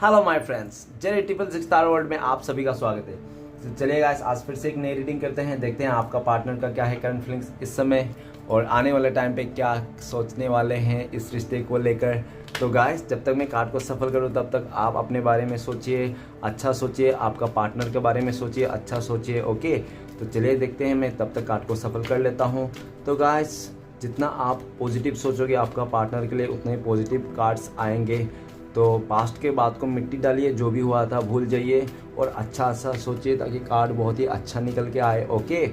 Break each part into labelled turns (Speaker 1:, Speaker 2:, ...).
Speaker 1: Hello my friends, Jerry triple six star world में आप सभी का स्वागत है। तो चलिए गाइस, आज फिर से एक नई रीडिंग करते हैं। देखते हैं आपका पार्टनर का क्या है करंट फीलिंग्स इस समय और आने वाले टाइम पे क्या सोचने वाले हैं इस रिश्ते को लेकर। तो गाइस, जब तक मैं कार्ड को सफल करूं तब तक आप अपने बारे में सोचिए, अच्छा सोचिए, आपका पार्टनर के बारे में सोचिए, अच्छा सोचिए। ओके, तो चलिए देखते हैं, मैं तब तक कार्ड को सफल कर लेता हूँ। तो गाइस, जितना आप पॉजिटिव सोचोगे आपका पार्टनर के लिए उतने ही कार्ड्स आएंगे। तो पास्ट के बात को मिट्टी डालिए, जो भी हुआ था भूल जाइए और अच्छा सा सोचिए ताकि कार्ड बहुत ही अच्छा निकल के आए। ओके,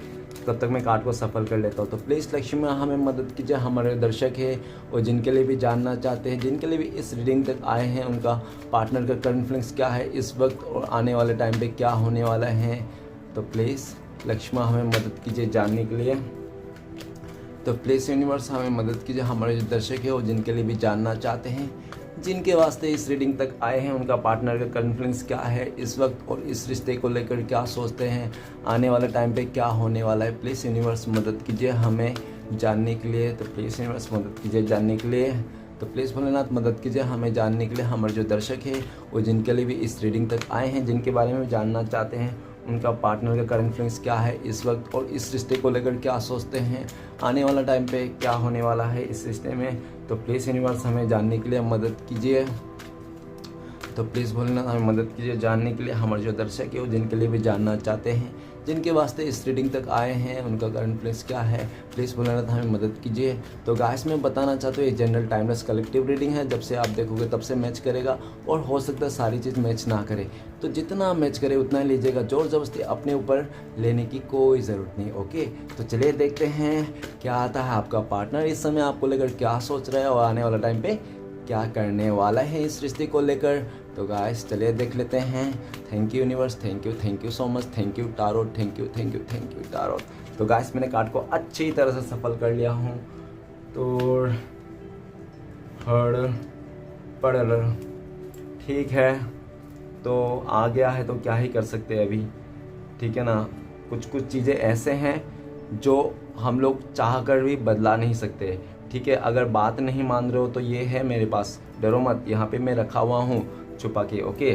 Speaker 1: तब तक मैं कार्ड को सफल कर लेता हूँ। तो प्लीज़ लक्ष्मी माँ हमें मदद कीजिए, हमारे दर्शक हैं और जिनके लिए भी जानना चाहते हैं, जिनके लिए भी इस रीडिंग तक आए हैं, उनका पार्टनर का करंट फीलिंग्स क्या है इस वक्त और आने वाले टाइम पे क्या होने वाला है। तो प्लीज़ लक्ष्मी माँ हमें मदद कीजिए जानने के लिए। तो प्लीज़ यूनिवर्स हमें मदद कीजिए, हमारे जो दर्शक है और जिनके लिए भी जानना चाहते हैं, जिनके वास्ते इस रीडिंग तक आए हैं, उनका पार्टनर का करंट फीलिंग्स क्या है इस वक्त और इस रिश्ते को लेकर क्या सोचते हैं, आने वाले टाइम पे क्या होने वाला है। प्लीज़ यूनिवर्स मदद कीजिए हमें जानने के लिए। तो प्लीज़ यूनिवर्स मदद कीजिए जानने के लिए। तो प्लीज़ भोलेनाथ मदद कीजिए हमें जानने के लिए, हमारे जो दर्शक हैं और जिनके लिए भी इस रीडिंग तक आए हैं, जिनके बारे में जानना चाहते हैं, उनका पार्टनर का करंट फीलिंग्स क्या है इस वक्त और इस रिश्ते को लेकर क्या सोचते हैं, आने वाला टाइम पे क्या होने वाला है इस रिश्ते में। तो प्लीज़ यूनिवर्स हमें जानने के लिए मदद कीजिए। तो प्लीज़ भोलेनाथ हमें मदद कीजिए जानने के लिए, हमारे जो दर्शक है वो जिनके लिए भी जानना चाहते हैं, जिनके वास्ते इस रीडिंग तक आए हैं, उनका करंट फीलिंग्स क्या है। प्लीज़ भोलेनाथ हमें मदद कीजिए। तो गाइस, मैं बताना चाहता हूँ ये जनरल टाइमलेस कलेक्टिव रीडिंग है। जब से आप देखोगे तब से मैच करेगा और हो सकता है सारी चीज़ मैच ना करे, तो जितना मैच करे उतना ही लीजिएगा, जोर ज़बरदस्ती अपने ऊपर लेने की कोई ज़रूरत नहीं। ओके, तो चलिए देखते हैं क्या आता है आपका पार्टनर इस समय आपको लेकर क्या सोच रहा है और आने वाला टाइम पे क्या करने वाला है इस रिश्ते को लेकर। तो गाइस चलिए देख लेते हैं। Thank you universe, thank you so much, thank you tarot, thank you tarot. तो गाइस, मैंने कार्ड को अच्छी तरह से सफल कर लिया हूँ। तो हड़ पड़ ठीक है, तो आ गया है तो क्या ही कर सकते हैं अभी, ठीक है ना। कुछ चीज़ें ऐसे हैं जो हम लोग चाह कर भी बदला नहीं सकते, ठीक है। अगर बात नहीं मान रहे हो तो ये है मेरे पास, डरो मत, यहाँ पे मैं रखा हुआ हूँ छुपा के। ओके,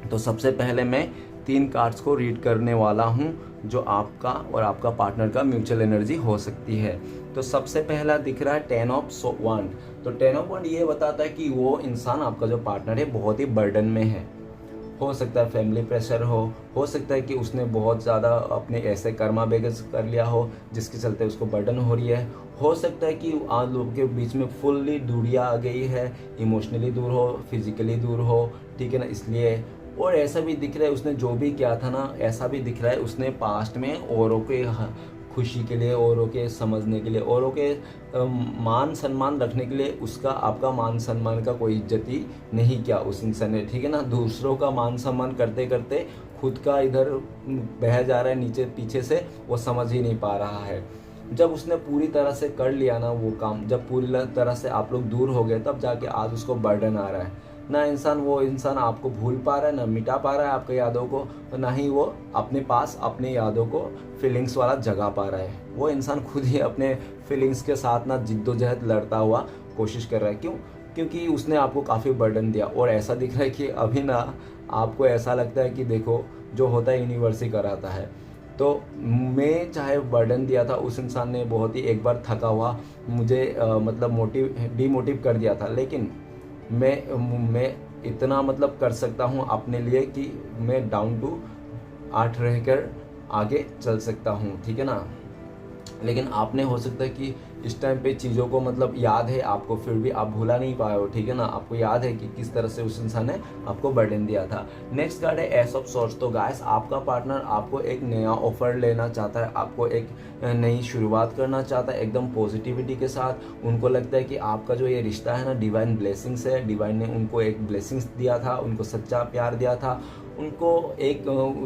Speaker 1: तो सबसे पहले मैं 3 कार्ड्स को रीड करने वाला हूँ जो आपका और आपका पार्टनर का म्यूचुअल एनर्जी हो सकती है। तो सबसे पहला दिख रहा है 10 ऑफ वांड। तो 10 ऑफ वांड ये बताता है कि वो इंसान, आपका जो पार्टनर है, बहुत ही बर्डन में है। हो सकता है फैमिली प्रेशर हो सकता है कि उसने बहुत ज़्यादा अपने ऐसे कर्मा बेगस कर लिया हो जिसके चलते उसको बर्डन हो रही है। हो सकता है कि आज लोगों के बीच में फुल्ली दूरियाँ आ गई है, इमोशनली दूर हो, फिजिकली दूर हो, ठीक है ना, इसलिए। और ऐसा भी दिख रहा है उसने जो भी किया था ना, ऐसा भी दिख रहा है उसने पास्ट में औरों के खुशी के लिए, औरों के समझने के लिए, औरों के मान सम्मान रखने के लिए उसका आपका मान सम्मान का कोई इज्जत ही नहीं किया उस इंसान ने, ठीक है ना। दूसरों का मान सम्मान करते करते खुद का इधर बह जा रहा है नीचे पीछे से, वो समझ ही नहीं पा रहा है। जब उसने पूरी तरह से कर लिया ना वो काम, जब पूरी तरह से आप लोग दूर हो गए, तब जाके आज उसको बर्डन आ रहा है ना। वो इंसान आपको भूल पा रहा है, ना मिटा पा रहा है आपके यादों को, ना ही वो अपने पास अपने यादों को फीलिंग्स वाला जगा पा रहा है। वो इंसान खुद ही अपने फीलिंग्स के साथ ना जिद्दोजहद लड़ता हुआ कोशिश कर रहा है। क्यों? क्योंकि उसने आपको काफ़ी बर्डन दिया और ऐसा दिख रहा है कि अभी ना आपको ऐसा लगता है कि देखो, जो होता है यूनिवर्स ही कराता है। तो मैं चाहे बर्डन दिया था, उस इंसान ने बहुत ही एक बार थका हुआ मुझे मतलब डीमोटिव कर दिया था, लेकिन मैं इतना मतलब कर सकता हूँ अपने लिए कि मैं डाउन टू अर्थ रहकर आगे चल सकता हूँ, ठीक है ना। लेकिन आपने हो सकता है कि इस टाइम पे चीज़ों को मतलब याद है आपको, फिर भी आप भूला नहीं पाए हो, ठीक है ना। आपको याद है कि किस तरह से उस इंसान ने आपको बर्डन दिया था। नेक्स्ट कार्ड है एस ऑफ सॉर्ड्स। तो गाइस, आपका पार्टनर आपको एक नया ऑफर लेना चाहता है, आपको एक नई शुरुआत करना चाहता है एकदम पॉजिटिविटी के साथ। उनको लगता है कि आपका जो ये रिश्ता है ना, डिवाइन ब्लेसिंग्स है, डिवाइन ने उनको एक ब्लेसिंग्स दिया था, उनको सच्चा प्यार दिया था, उनको एक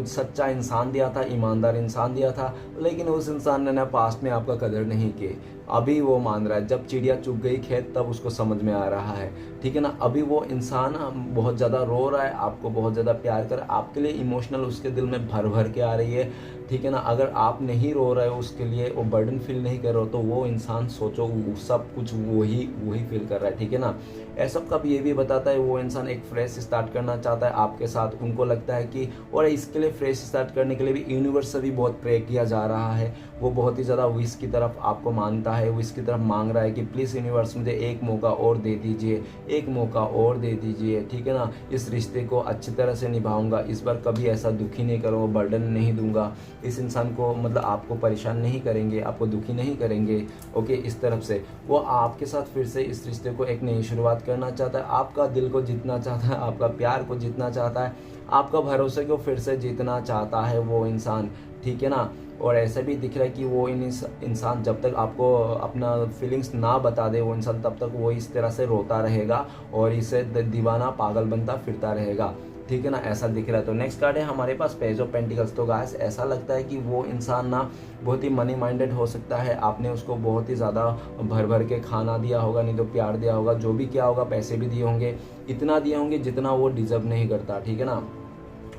Speaker 1: सच्चा इंसान दिया था, ईमानदार इंसान दिया था। लेकिन उस इंसान ने ना पास्ट में आपका कदर नहीं की। अभी वो मान रहा है, जब चिड़िया चुग गई खेत तब उसको समझ में आ रहा है, ठीक है ना। अभी वो इंसान बहुत ज़्यादा रो रहा है, आपको बहुत ज़्यादा प्यार कर, आपके लिए इमोशनल उसके दिल में भर भर के आ रही है, ठीक है ना। अगर आप नहीं रो रहे हो उसके लिए, वो बर्डन फील नहीं कर रहे हो, तो वो इंसान सोचो सब कुछ वही फील कर रहा है, ठीक है ना। ऐसा कब ये भी बताता है वो इंसान एक फ्रेश स्टार्ट करना चाहता है आपके साथ। उनको लगता है कि, और इसके लिए फ्रेश स्टार्ट करने के लिए भी यूनिवर्स से भी बहुत प्रे किया जा रहा है। वो बहुत ही ज़्यादा विश की तरफ आपको मानता है, विश की तरफ मांग रहा है कि प्लीज़ यूनिवर्स मुझे एक मौका और दे दीजिए, एक मौका और दे दीजिए, ठीक है ना। इस रिश्ते को अच्छी तरह से निभाऊंगा, इस बार कभी ऐसा दुखी नहीं करूँगा, बर्डन नहीं दूंगा इस इंसान को, मतलब आपको परेशान नहीं करेंगे, आपको दुखी नहीं करेंगे। ओके, इस तरफ से वो आपके साथ फिर से इस रिश्ते को एक नई शुरुआत करना चाहता है, आपका दिल को जीतना चाहता है, आपका प्यार को जीतना चाहता है, आपका भरोसे को फिर से जीतना चाहता है वो इंसान, ठीक है ना। और ऐसा भी दिख रहा है कि वो इंसान जब तक आपको अपना फीलिंग्स ना बता दे, वो इंसान तब तक वो इस तरह से रोता रहेगा और इसे दीवाना पागल बनता फिरता रहेगा, ठीक है ना, ऐसा दिख रहा है। तो नेक्स्ट कार्ड है हमारे पास पेज ऑफ पेंटिकल्स। तो गाइस ऐसा लगता है कि वो इंसान ना बहुत ही मनी माइंडेड हो सकता है। आपने उसको बहुत ही ज़्यादा भर भर के खाना दिया होगा, नहीं तो प्यार दिया होगा, जो भी किया होगा, पैसे भी दिए होंगे, इतना दिए होंगे जितना वो डिजर्व नहीं करता, ठीक है ना।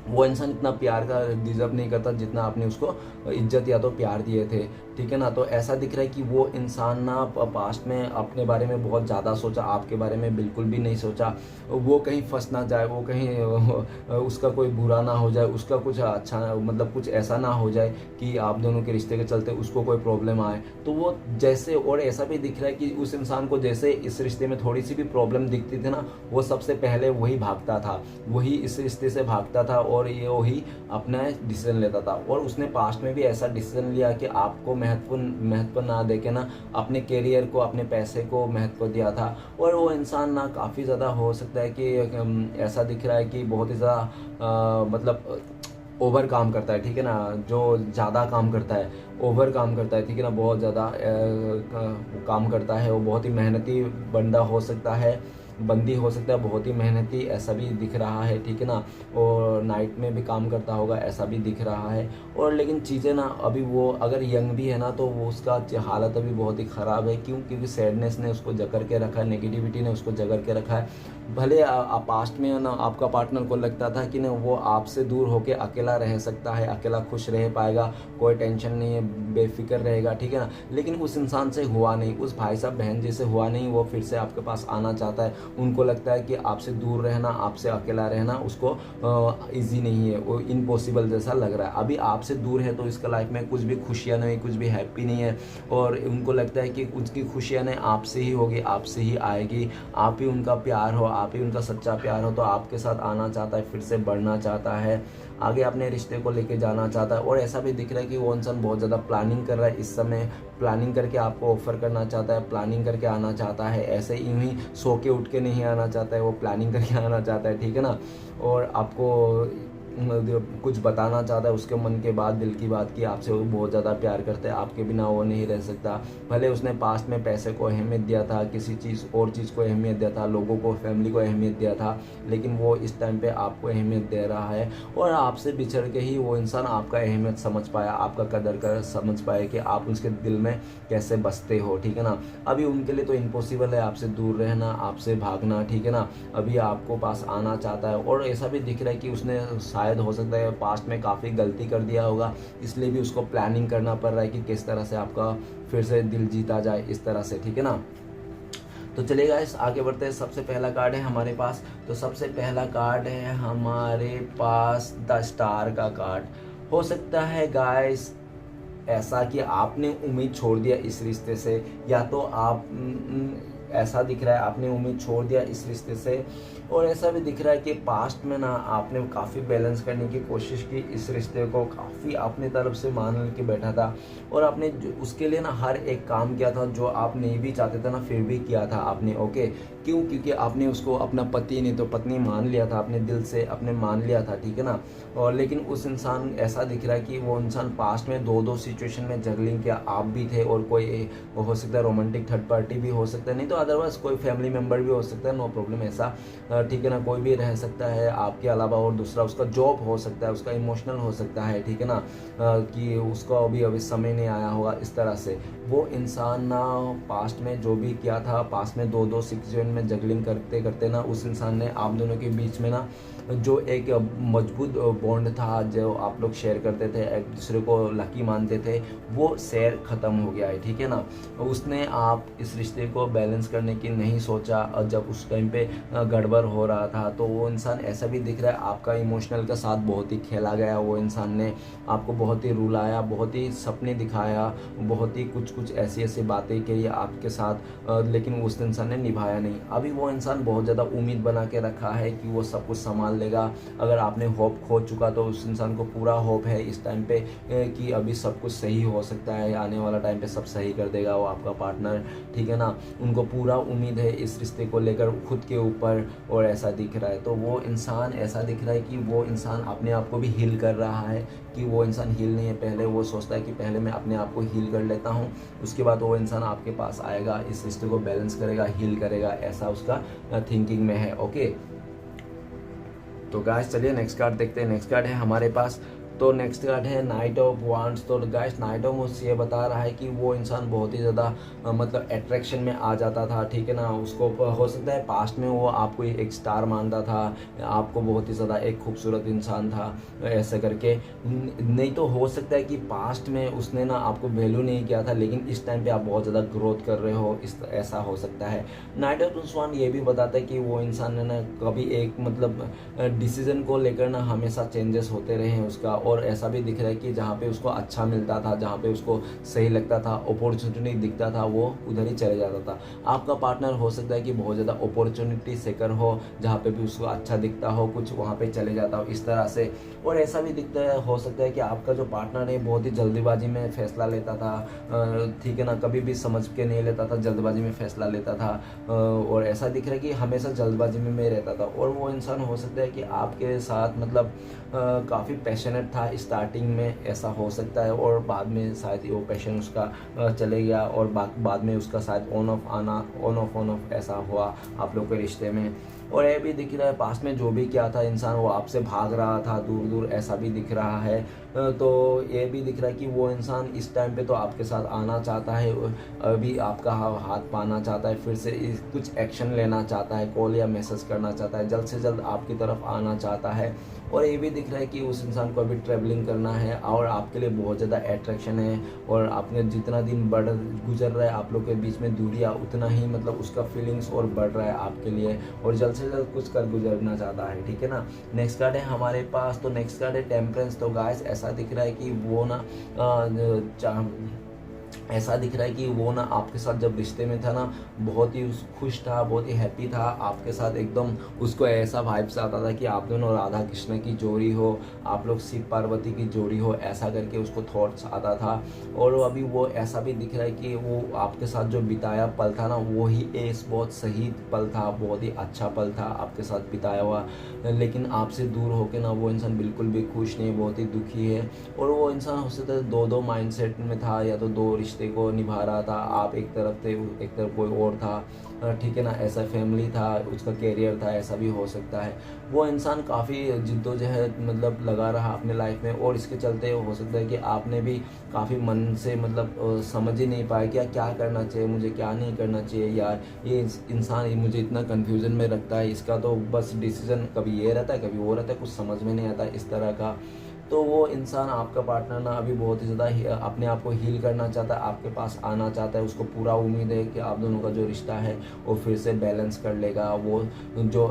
Speaker 1: वो इंसान इतना प्यार का डिजर्व नहीं करता जितना आपने उसको इज्जत या तो प्यार दिए थे, ठीक है ना। तो ऐसा दिख रहा है कि वो इंसान ना पास्ट में अपने बारे में बहुत ज़्यादा सोचा, आपके बारे में बिल्कुल भी नहीं सोचा। वो कहीं फंस ना जाए, वो कहीं उसका कोई बुरा ना हो जाए, उसका कुछ अच्छा मतलब कुछ ऐसा ना हो जाए कि आप दोनों के रिश्ते के चलते उसको कोई प्रॉब्लम आए। तो वो जैसे, और ऐसा भी दिख रहा है कि उस इंसान को जैसे इस रिश्ते में थोड़ी सी भी प्रॉब्लम दिखती थी ना, वो सबसे पहले वही भागता था, वही इस रिश्ते से भागता था और ये वही अपना डिसीजन लेता था। और उसने पास्ट में भी ऐसा डिसीजन लिया कि आपको महत्व ना देके ना अपने करियर को, अपने पैसे को महत्व दिया था। और वो इंसान ना काफ़ी ज़्यादा हो सकता है कि ऐसा दिख रहा है कि बहुत ही ज़्यादा मतलब ओवर काम करता है, ठीक है ना, जो ज़्यादा काम करता है, ओवर काम करता है, ठीक है ना, बहुत ज़्यादा काम करता है। वो बहुत ही मेहनती बंदा हो सकता है, बंदी हो सकता है, बहुत ही मेहनती, ऐसा भी दिख रहा है, ठीक है ना। और नाइट में भी काम करता होगा, ऐसा भी दिख रहा है। और लेकिन चीज़ें ना अभी वो अगर यंग भी है ना, तो वो उसका हालत अभी बहुत ही ख़राब है। क्यों? क्योंकि सैडनेस ने उसको जकड़ के रखा है, नेगेटिविटी ने उसको जकड़ के रखा है। भले पास्ट में ना आपका पार्टनर को लगता था कि ना वो आपसे दूर होकर अकेला रह सकता है, अकेला खुश रह पाएगा, कोई टेंशन नहीं है, बेफिक्र रहेगा, ठीक है ना। लेकिन उस इंसान से हुआ नहीं, उस भाई साहब बहन जैसे हुआ नहीं। वो फिर से आपके पास आना चाहता है। उनको लगता है कि आपसे दूर रहना, आपसे अकेला रहना उसको इजी नहीं है, वो इम्पॉसिबल जैसा लग रहा है। अभी आपसे दूर है तो इसका लाइफ में कुछ भी खुशियाँ नहीं, कुछ भी हैप्पी नहीं है। और उनको लगता है कि उसकी खुशियाँ नहीं आपसे ही होगी, आपसे ही आएगी, आप ही उनका प्यार हो, आप ही उनका सच्चा प्यार हो। तो आपके साथ आना चाहता है, फिर से बढ़ना चाहता है, आगे अपने रिश्ते को लेके जाना चाहता है। और ऐसा भी दिख रहा है कि वो इंसान बहुत ज़्यादा प्लानिंग कर रहा है इस समय, प्लानिंग करके आपको ऑफर करना चाहता है, प्लानिंग करके आना चाहता है। ऐसे यूं ही सो के उठ के नहीं आना चाहता है, वो प्लानिंग करके आना चाहता है, ठीक है ना। और आपको कुछ बताना चाहता है उसके मन के बात, दिल की बात की आपसे वो बहुत ज़्यादा प्यार करता है, आपके बिना वो नहीं रह सकता। भले उसने पास्ट में पैसे को अहमियत दिया था, किसी चीज़ और चीज़ को अहमियत दिया था, लोगों को, फैमिली को अहमियत दिया था, लेकिन वो इस टाइम पे आपको अहमियत दे रहा है। और आपसे बिछड़ के ही वो इंसान आपका अहमियत समझ पाया, आपका कदर कर समझ पाया कि आप उसके दिल में कैसे बसते हो, ठीक है ना। अभी उनके लिए तो इम्पॉसिबल है आपसे दूर रहना, आपसे भागना, ठीक है ना। अभी आपको पास आना चाहता है। और ऐसा भी दिख रहा है कि उसने शायद हो सकता है पास्ट में काफ़ी गलती कर दिया होगा, इसलिए भी उसको प्लानिंग करना पड़ रहा है कि किस तरह से आपका फिर से दिल जीता जाए, इस तरह से, ठीक है ना। तो चलिए गाइस आगे बढ़ते हैं। सबसे पहला कार्ड है हमारे पास, तो सबसे पहला कार्ड है हमारे पास द स्टार का कार्ड। हो सकता है गाइस ऐसा कि आपने उम्मीद छोड़ दिया इस रिश्ते से, या तो आप ऐसा दिख रहा है आपने उम्मीद छोड़ दिया इस रिश्ते से। और ऐसा भी दिख रहा है कि पास्ट में ना आपने काफ़ी बैलेंस करने की कोशिश की, इस रिश्ते को काफ़ी अपनी तरफ से मान के बैठा था। और आपने उसके लिए ना हर एक काम किया था जो आप नहीं भी चाहते थे ना, फिर भी किया था आपने। ओके, क्यों? क्योंकि आपने उसको अपना पति नहीं तो पत्नी मान लिया था, अपने दिल से अपने मान लिया था, ठीक है ना। और लेकिन उस इंसान ऐसा दिख रहा है कि वो इंसान पास्ट में दो सिचुएशन में जगलिंग किया, आप भी थे और कोई हो सकता है रोमांटिक थर्ड पार्टी भी हो सकता है, नहीं तो अदरवाइज कोई फैमिली मेम्बर भी हो सकता है, नो प्रॉब्लम, ऐसा ठीक है ना, कोई भी रह सकता है आपके अलावा। और दूसरा उसका जॉब हो सकता है, उसका इमोशनल हो सकता है, ठीक है ना, कि उसका अभी समय नहीं आया होगा, इस तरह से। वो इंसान ना पास्ट में जो भी किया था, पास्ट में दो सिचुएशन में जगलिंग करते करते ना उस इंसान ने आप दोनों के बीच में ना जो एक मजबूत बॉन्ड था, जो आप लोग शेयर करते थे, एक दूसरे को लकी मानते थे, वो शेयर ख़त्म हो गया है, ठीक है ना। उसने आप इस रिश्ते को बैलेंस करने की नहीं सोचा, और जब उस टाइम पे गड़बड़ हो रहा था तो वो इंसान ऐसा भी दिख रहा है आपका इमोशनल का साथ बहुत ही खेला गया। वो इंसान ने आपको बहुत ही रुलाया, बहुत ही सपने दिखाया, बहुत ही कुछ ऐसी ऐसी बातें की आपके साथ, लेकिन उस इंसान ने निभाया नहीं। अभी वो इंसान बहुत ज़्यादा उम्मीद बना के रखा है कि वो सब कुछ संभाल लेगा। अगर आपने होप खो चुका तो उस इंसान को पूरा होप है इस टाइम पे कि अभी सब कुछ सही हो सकता है, आने वाला टाइम पे सब सही कर देगा वो आपका पार्टनर, ठीक है ना। उनको पूरा उम्मीद है इस रिश्ते को लेकर खुद के ऊपर, और ऐसा दिख रहा है। तो वो इंसान ऐसा दिख रहा है कि वो इंसान अपने आप को भी हील कर रहा है, कि वो इंसान हील नहीं है। पहले वो सोचता है कि पहले मैं अपने आप को हील कर लेता हूँ, उसके बाद वो इंसान आपके पास आएगा, इस रिश्ते को बैलेंस करेगा, हील करेगा, ऐसा उसका थिंकिंग में है। ओके, तो गाइस चलिए नेक्स्ट कार्ड देखते हैं। नेक्स्ट कार्ड है हमारे पास, तो नेक्स्ट कार्ड है नाइट ऑफ वांड्स। तो गाइस नाइट ऑफ वांड्स ये बता रहा है कि वो इंसान बहुत ही ज़्यादा मतलब अट्रैक्शन में आ जाता था, ठीक है ना। उसको हो सकता है पास्ट में वो आपको एक स्टार मानता था, आपको बहुत ही ज़्यादा एक खूबसूरत इंसान था, ऐसे करके। नहीं तो हो सकता है कि पास्ट में उसने ना आपको वैल्यू नहीं किया था, लेकिन इस टाइम पे आप बहुत ज़्यादा ग्रोथ कर रहे हो, इस ऐसा हो सकता है। नाइट ऑफ वांड्स ये भी बताता है कि वो इंसान ने ना कभी एक मतलब डिसीजन को लेकर ना हमेशा चेंजेस होते रहे हैं उसका, और ऐसा भी दिख रहा है कि जहाँ पे उसको अच्छा मिलता था, जहाँ पे उसको सही लगता था, अपॉर्चुनिटी दिखता था, वो उधर ही चले जाता था। आपका पार्टनर हो सकता है कि बहुत ज़्यादा अपॉर्चुनिटी सेकर हो, जहाँ पे भी उसको अच्छा दिखता हो कुछ, वहाँ पे चले जाता हो इस तरह से। और ऐसा भी दिखता है, हो सकता है कि आपका जो पार्टनर है बहुत ही जल्दीबाजी में फैसला लेता था, ठीक है ना, कभी भी समझ के नहीं लेता था, जल्दबाजी में फैसला लेता था, और ऐसा दिख रहा है कि हमेशा जल्दबाजी में रहता था। और वो इंसान हो सकता है कि आपके साथ मतलब काफ़ी पैशनेट था स्टार्टिंग में, ऐसा हो सकता है, और बाद में शायद वो पैशन उसका चले गया, और बाद में उसका शायद ऑन ऑफ ऐसा हुआ आप लोग के रिश्ते में। और ये भी दिख रहा है पास्ट में जो भी क्या था इंसान, वो आपसे भाग रहा था दूर दूर, ऐसा भी दिख रहा है। तो ये भी दिख रहा है कि वो इंसान इस टाइम पे तो आपके साथ आना चाहता है, अभी आपका हाथ पाना चाहता है, फिर से कुछ एक्शन लेना चाहता है, कॉल या मैसेज करना चाहता है, जल्द से जल्द आपकी तरफ आना चाहता है। और ये भी दिख रहा है कि उस इंसान को अभी ट्रैवलिंग करना है, और आपके लिए बहुत ज़्यादा अट्रैक्शन है, और आपने जितना दिन गुजर रहा है आप लोग के बीच में दूरियाँ, उतना ही मतलब उसका फीलिंग्स और बढ़ रहा है आपके लिए, और जल्द से जल्द कुछ कर गुजरना चाहता है, ठीक है ना। नेक्स्ट कार्ड है हमारे पास, तो नेक्स्ट कार्ड है टेम्परेंस। तो गाइस ऐसा दिख रहा है कि वो ना ऐसा दिख रहा है कि वो ना आपके साथ जब रिश्ते में था ना बहुत ही खुश था, बहुत ही हैप्पी था आपके साथ, एकदम उसको ऐसा वाइब्स आता था कि आप दोनों राधा कृष्ण की जोड़ी हो, आप लोग शिव पार्वती की जोड़ी हो, ऐसा करके उसको थॉट्स आता था। और अभी वो ऐसा भी दिख रहा है कि वो आपके साथ जो बिताया पल था ना, वो ही एक बहुत सही पल था, बहुत ही अच्छा पल था आपके साथ बिताया हुआ, लेकिन आपसे दूर होकर ना वो इंसान बिल्कुल भी खुश नहीं, बहुत ही दुखी है। और वो इंसान हो सकता है दो माइंडसेट में था, या तो दो रिश्ते को निभा रहा था, आप एक तरफ थे, एक तरफ कोई और था, ठीक है ना, ऐसा फैमिली था, उसका कैरियर था, ऐसा भी हो सकता है। वो इंसान काफ़ी जिद्दोजहद मतलब लगा रहा अपने लाइफ में, और इसके चलते हो सकता है कि आपने भी काफ़ी मन से मतलब समझ ही नहीं पाया कि क्या करना चाहिए, मुझे क्या नहीं करना चाहिए यार, ये इंसान मुझे इतना कन्फ्यूज़न में रखता है, इसका तो बस डिसीज़न कभी ये रहता है कभी वो रहता है, कुछ समझ में नहीं आता इस तरह का। तो वो इंसान आपका पार्टनर ना अभी बहुत ही ज़्यादा अपने आप को हील करना चाहता है, आपके पास आना चाहता है, उसको पूरा उम्मीद है कि आप दोनों का जो रिश्ता है वो फिर से बैलेंस कर लेगा। वो जो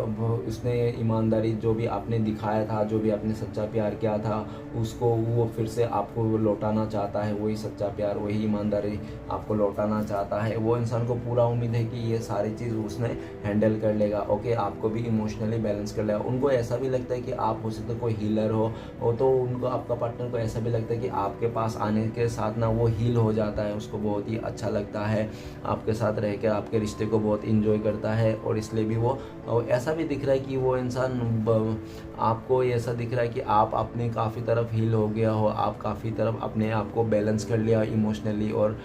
Speaker 1: उसने ईमानदारी जो भी आपने दिखाया था, जो भी आपने सच्चा प्यार किया था, उसको वो फिर से आपको लौटाना चाहता है, वही सच्चा प्यार वही ईमानदारी आपको लौटाना चाहता है। वो इंसान को पूरा उम्मीद है कि ये सारी चीज़ उसने हैंडल कर लेगा, ओके, आपको भी इमोशनली बैलेंस कर लेगा। उनको ऐसा भी लगता है कि आप हो सकते कोई हीलर हो, तो उनको आपका पार्टनर को ऐसा भी लगता है कि आपके पास आने के साथ ना वो हील हो जाता है, उसको बहुत ही अच्छा लगता है, आपके साथ रह कर आपके रिश्ते को बहुत इंजॉय करता है। और इसलिए भी वो ऐसा भी दिख रहा है कि वो इंसान आपको ऐसा दिख रहा है कि आप अपने काफ़ी तरफ हील हो गया हो, आप काफ़ी तरफ अपने आप को बैलेंस कर लिया इमोशनली और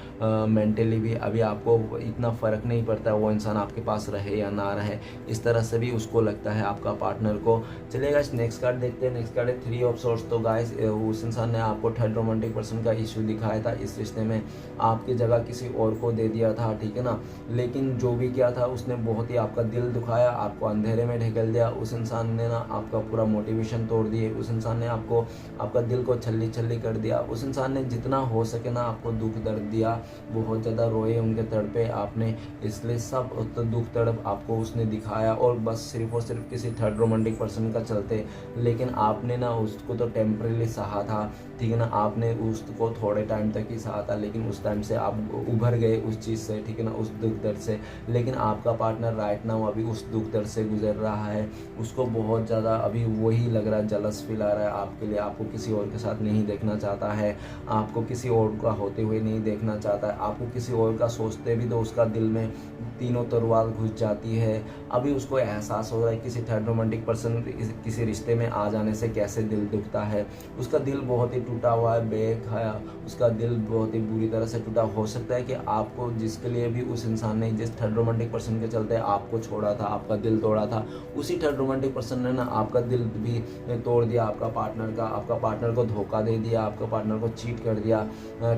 Speaker 1: मेंटली भी। अभी आपको इतना फ़र्क नहीं पड़ता वो इंसान आपके पास रहे या ना रहे, इस तरह से भी उसको लगता है आपका पार्टनर को। चलिएगा नेक्स्ट कार्ड देखते हैं। नेक्स्ट कार्ड है 3 ऑफ सोर्ड्स। तो गाइस उस इंसान ने आपको थर्ड रोमांटिक पर्सन का इशू दिखाया था इस रिश्ते में, आपकी जगह किसी और को दे दिया था, ठीक है ना। लेकिन जो भी किया था उसने बहुत ही आपका दिल दुखाया, आपको अंधेरे में ढकेल दिया। उस इंसान ने ना आपका पूरा मोटिवेशन तोड़ दिए, उस इंसान ने आपको आपका दिल को छल्ली छल्ली कर दिया। उस इंसान ने जितना हो सके ना आपको दुख दर्द दिया, बहुत ज़्यादा रोए, उनके तड़पे आपने, इसलिए सब दुख तड़प आपको उसने दिखाया, और बस सिर्फ और सिर्फ किसी थर्ड रोमांटिक पर्सन का चलते। लेकिन आपने ना उसको तो टेम्परेली सहा था, ठीक है ना, आपने उसको थोड़े टाइम तक ही सहा था, लेकिन उस टाइम से आप उभर गए उस चीज़ से, ठीक है ना, उस दुख दर्द से। लेकिन आपका पार्टनर राइट नाउ अभी उस दुख दर्द से गुजर रहा है, उसको बहुत ज़्यादा अभी वही लग रहा है, जलस फील आ रहा है आपके लिए, आपको किसी और के साथ नहीं देखना चाहता है, आपको किसी और का होते हुए नहीं देखना चाहता है, आपको किसी और का सोचते भी तो उसका दिल में तीनों तलवार घुस जाती है। अभी उसको एहसास हो रहा है किसी थर्ड रोमांटिक पर्सन किसी रिश्ते में आ जाने से कैसे दिल दुखता है, उसका दिल बहुत ही टूटा हुआ है, बेखाया, उसका दिल बहुत ही बुरी तरह से टूटा। हो सकता है कि आपको जिसके लिए भी उस इंसान ने, जिस थर्ड रोमांटिक पर्सन के चलते आपको छोड़ा था, आपका दिल तोड़ा था, उसी थर्ड रोमांटिक पर्सन ने ना आपका दिल भी तोड़ दिया, आपका पार्टनर का, आपका पार्टनर को धोखा दे दिया, आपका पार्टनर को चीट कर दिया,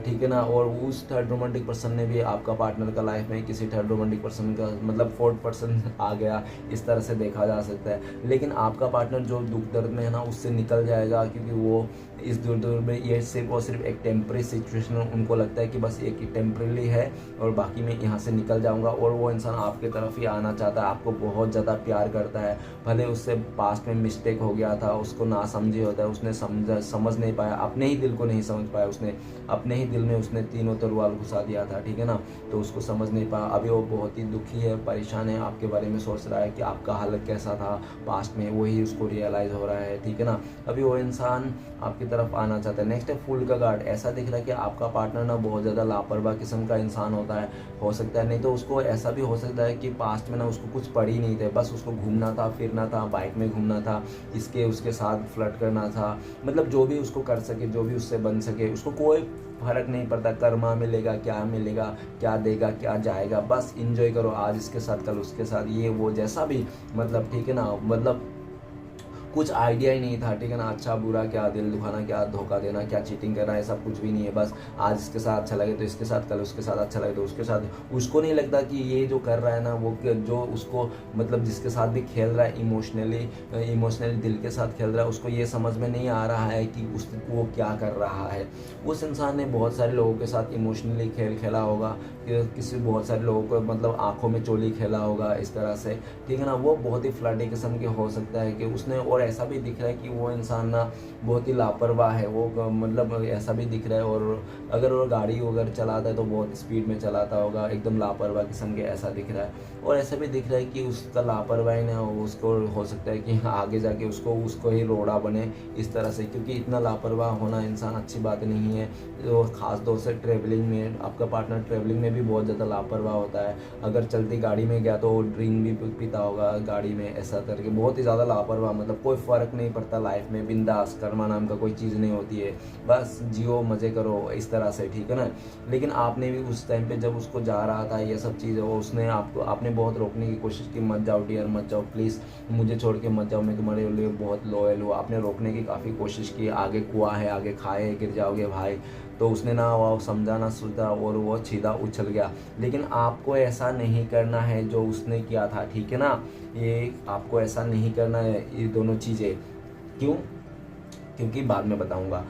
Speaker 1: ठीक है ना। और उस थर्ड रोमांटिक पर्सन ने भी आपका पार्टनर का लाइफ में किसी थर्ड रोमांटिक पर्सन का मतलब फोर्थ पर्सन आ गया, इस तरह से देखा जा सकता है। लेकिन आपका पार्टनर जो दुख दर्द में है ना उससे निकल जाएगा, क्योंकि वो इस दूर दूर में ये सिर्फ और सिर्फ एक टेम्प्रेरी सिचुएशन, उनको लगता है कि बस एक टेम्प्रेरी है और बाकी मैं यहाँ से निकल जाऊँगा। और वो इंसान आपके तरफ ही आना चाहता है, आपको बहुत ज़्यादा प्यार करता है, भले उससे पास्ट में मिस्टेक हो गया था, उसको ना समझी होता है, उसने समझ नहीं पाया, अपने ही दिल को नहीं समझ पाया, उसने अपने ही दिल में उसने तीनों तलवार घुसा दिया था, ठीक है ना, तो उसको समझ नहीं पाया। अभी वो बहुत ही दुखी है, परेशान है, आपके बारे में सोच रहा है कि आपका हालत कैसा था पास्ट में, वही उसको रियलाइज़ हो रहा है, ठीक है ना। अभी वो इंसान आपकी तरफ आना चाहता है। नेक्स्ट है फूल का कार्ड। ऐसा दिख रहा है कि आपका पार्टनर ना बहुत ज़्यादा लापरवाह किस्म का इंसान होता है, हो सकता है, नहीं तो उसको ऐसा भी हो सकता है कि पास्ट में ना उसको कुछ पड़ ही नहीं थे, बस उसको घूमना था, फिरना था, बाइक में घूमना था, इसके उसके साथ फ्लर्ट करना था, मतलब जो भी उसको कर सके, जो भी उससे बन सके, उसको कोई फर्क नहीं पड़ता कर्मा मिलेगा, क्या देगा, क्या जाएगा, बस इंजॉय करो, आज इसके साथ कल उसके साथ, ये वो जैसा भी, मतलब ठीक है ना, मतलब कुछ आइडिया ही नहीं था, ठीक है ना, अच्छा बुरा, क्या दिल दुखाना, क्या धोखा देना, क्या चीटिंग करना, ऐसा कुछ भी नहीं है। बस आज इसके साथ अच्छा लगे तो इसके साथ, कल उसके साथ अच्छा लगे तो उसके साथ। उसको नहीं लगता कि ये जो कर रहा है ना वो जो उसको मतलब जिसके साथ भी खेल रहा है इमोशनली दिल के साथ खेल रहा है, उसको ये समझ में नहीं आ रहा है कि वो क्या कर रहा है। उस इंसान ने बहुत सारे लोगों के साथ इमोशनली खेल खेला होगा, किसी बहुत सारे लोगों को मतलब आंखों में चोली खेला होगा इस तरह से, ठीक है ना। वो बहुत ही फ्लर्टी किस्म के हो सकता है कि उसने, और ऐसा भी दिख रहा है कि वो इंसान ना बहुत ही लापरवाह है, वो मतलब ऐसा भी दिख रहा है। और अगर वो गाड़ी वगैरह चलाता है तो बहुत स्पीड में चलाता होगा, एकदम लापरवाह किस्म के, ऐसा दिख रहा है। और ऐसा भी दिख रहा है कि उसका लापरवाही ना उसको हो सकता है कि आगे जाके उसको ही रोड़ा बने इस तरह से, क्योंकि इतना लापरवाह होना इंसान अच्छी बात नहीं है। तो खास तौर से ट्रेवलिंग में, आपका पार्टनर ट्रेवलिंग में भी बहुत ज़्यादा लापरवाह होता है, अगर चलती गाड़ी में गया तो वो ड्रिंक भी पीता होगा गाड़ी में, ऐसा करके बहुत ही ज़्यादा लापरवाह, मतलब कोई फ़र्क नहीं पड़ता लाइफ में, बिंदास, कर्मा नाम का कोई चीज़ नहीं होती है, बस जियो, मज़े करो, इस तरह से, ठीक है ना। लेकिन आपने भी उस टाइम पे जब उसको जा रहा था ये सब चीज़, उसने आपने बहुत रोकने की कोशिश की, मत जाओ डियर, मत जाओ प्लीज़, मुझे छोड़ के मत जाओ, मैं तुम्हारे लिए बहुत लॉयल हूँ। आपने रोकने की काफ़ी कोशिश की, आगे कुआं है, आगे खाए, गिर जाओगे भाई, तो उसने ना वो समझा ना सोचा और वो सीधा उछल गया। लेकिन आपको ऐसा नहीं करना है जो उसने किया था, ठीक है ना, ये आपको ऐसा नहीं करना है, ये दोनों चीज़ें। क्यों? क्योंकि बाद में बताऊंगा।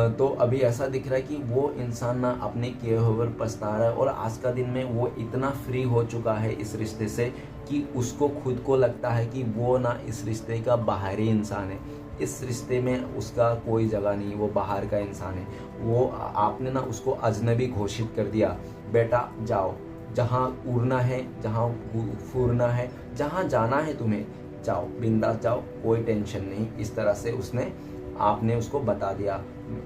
Speaker 1: तो अभी ऐसा दिख रहा है कि वो इंसान ना अपने किए हुए पर पछता रहा है, और आज का दिन में वो इतना फ्री हो चुका है इस रिश्ते से कि उसको खुद को लगता है कि वो ना इस रिश्ते का बाहरी इंसान है, इस रिश्ते में उसका कोई जगह नहीं, वो बाहर का इंसान है। वो आपने ना उसको अजनबी घोषित कर दिया, बेटा जाओ, जहाँ उड़ना है, जहाँ फूरना है, जहाँ जाना है तुम्हें जाओ, बिंदास जाओ, कोई टेंशन नहीं, इस तरह से आपने उसको बता दिया।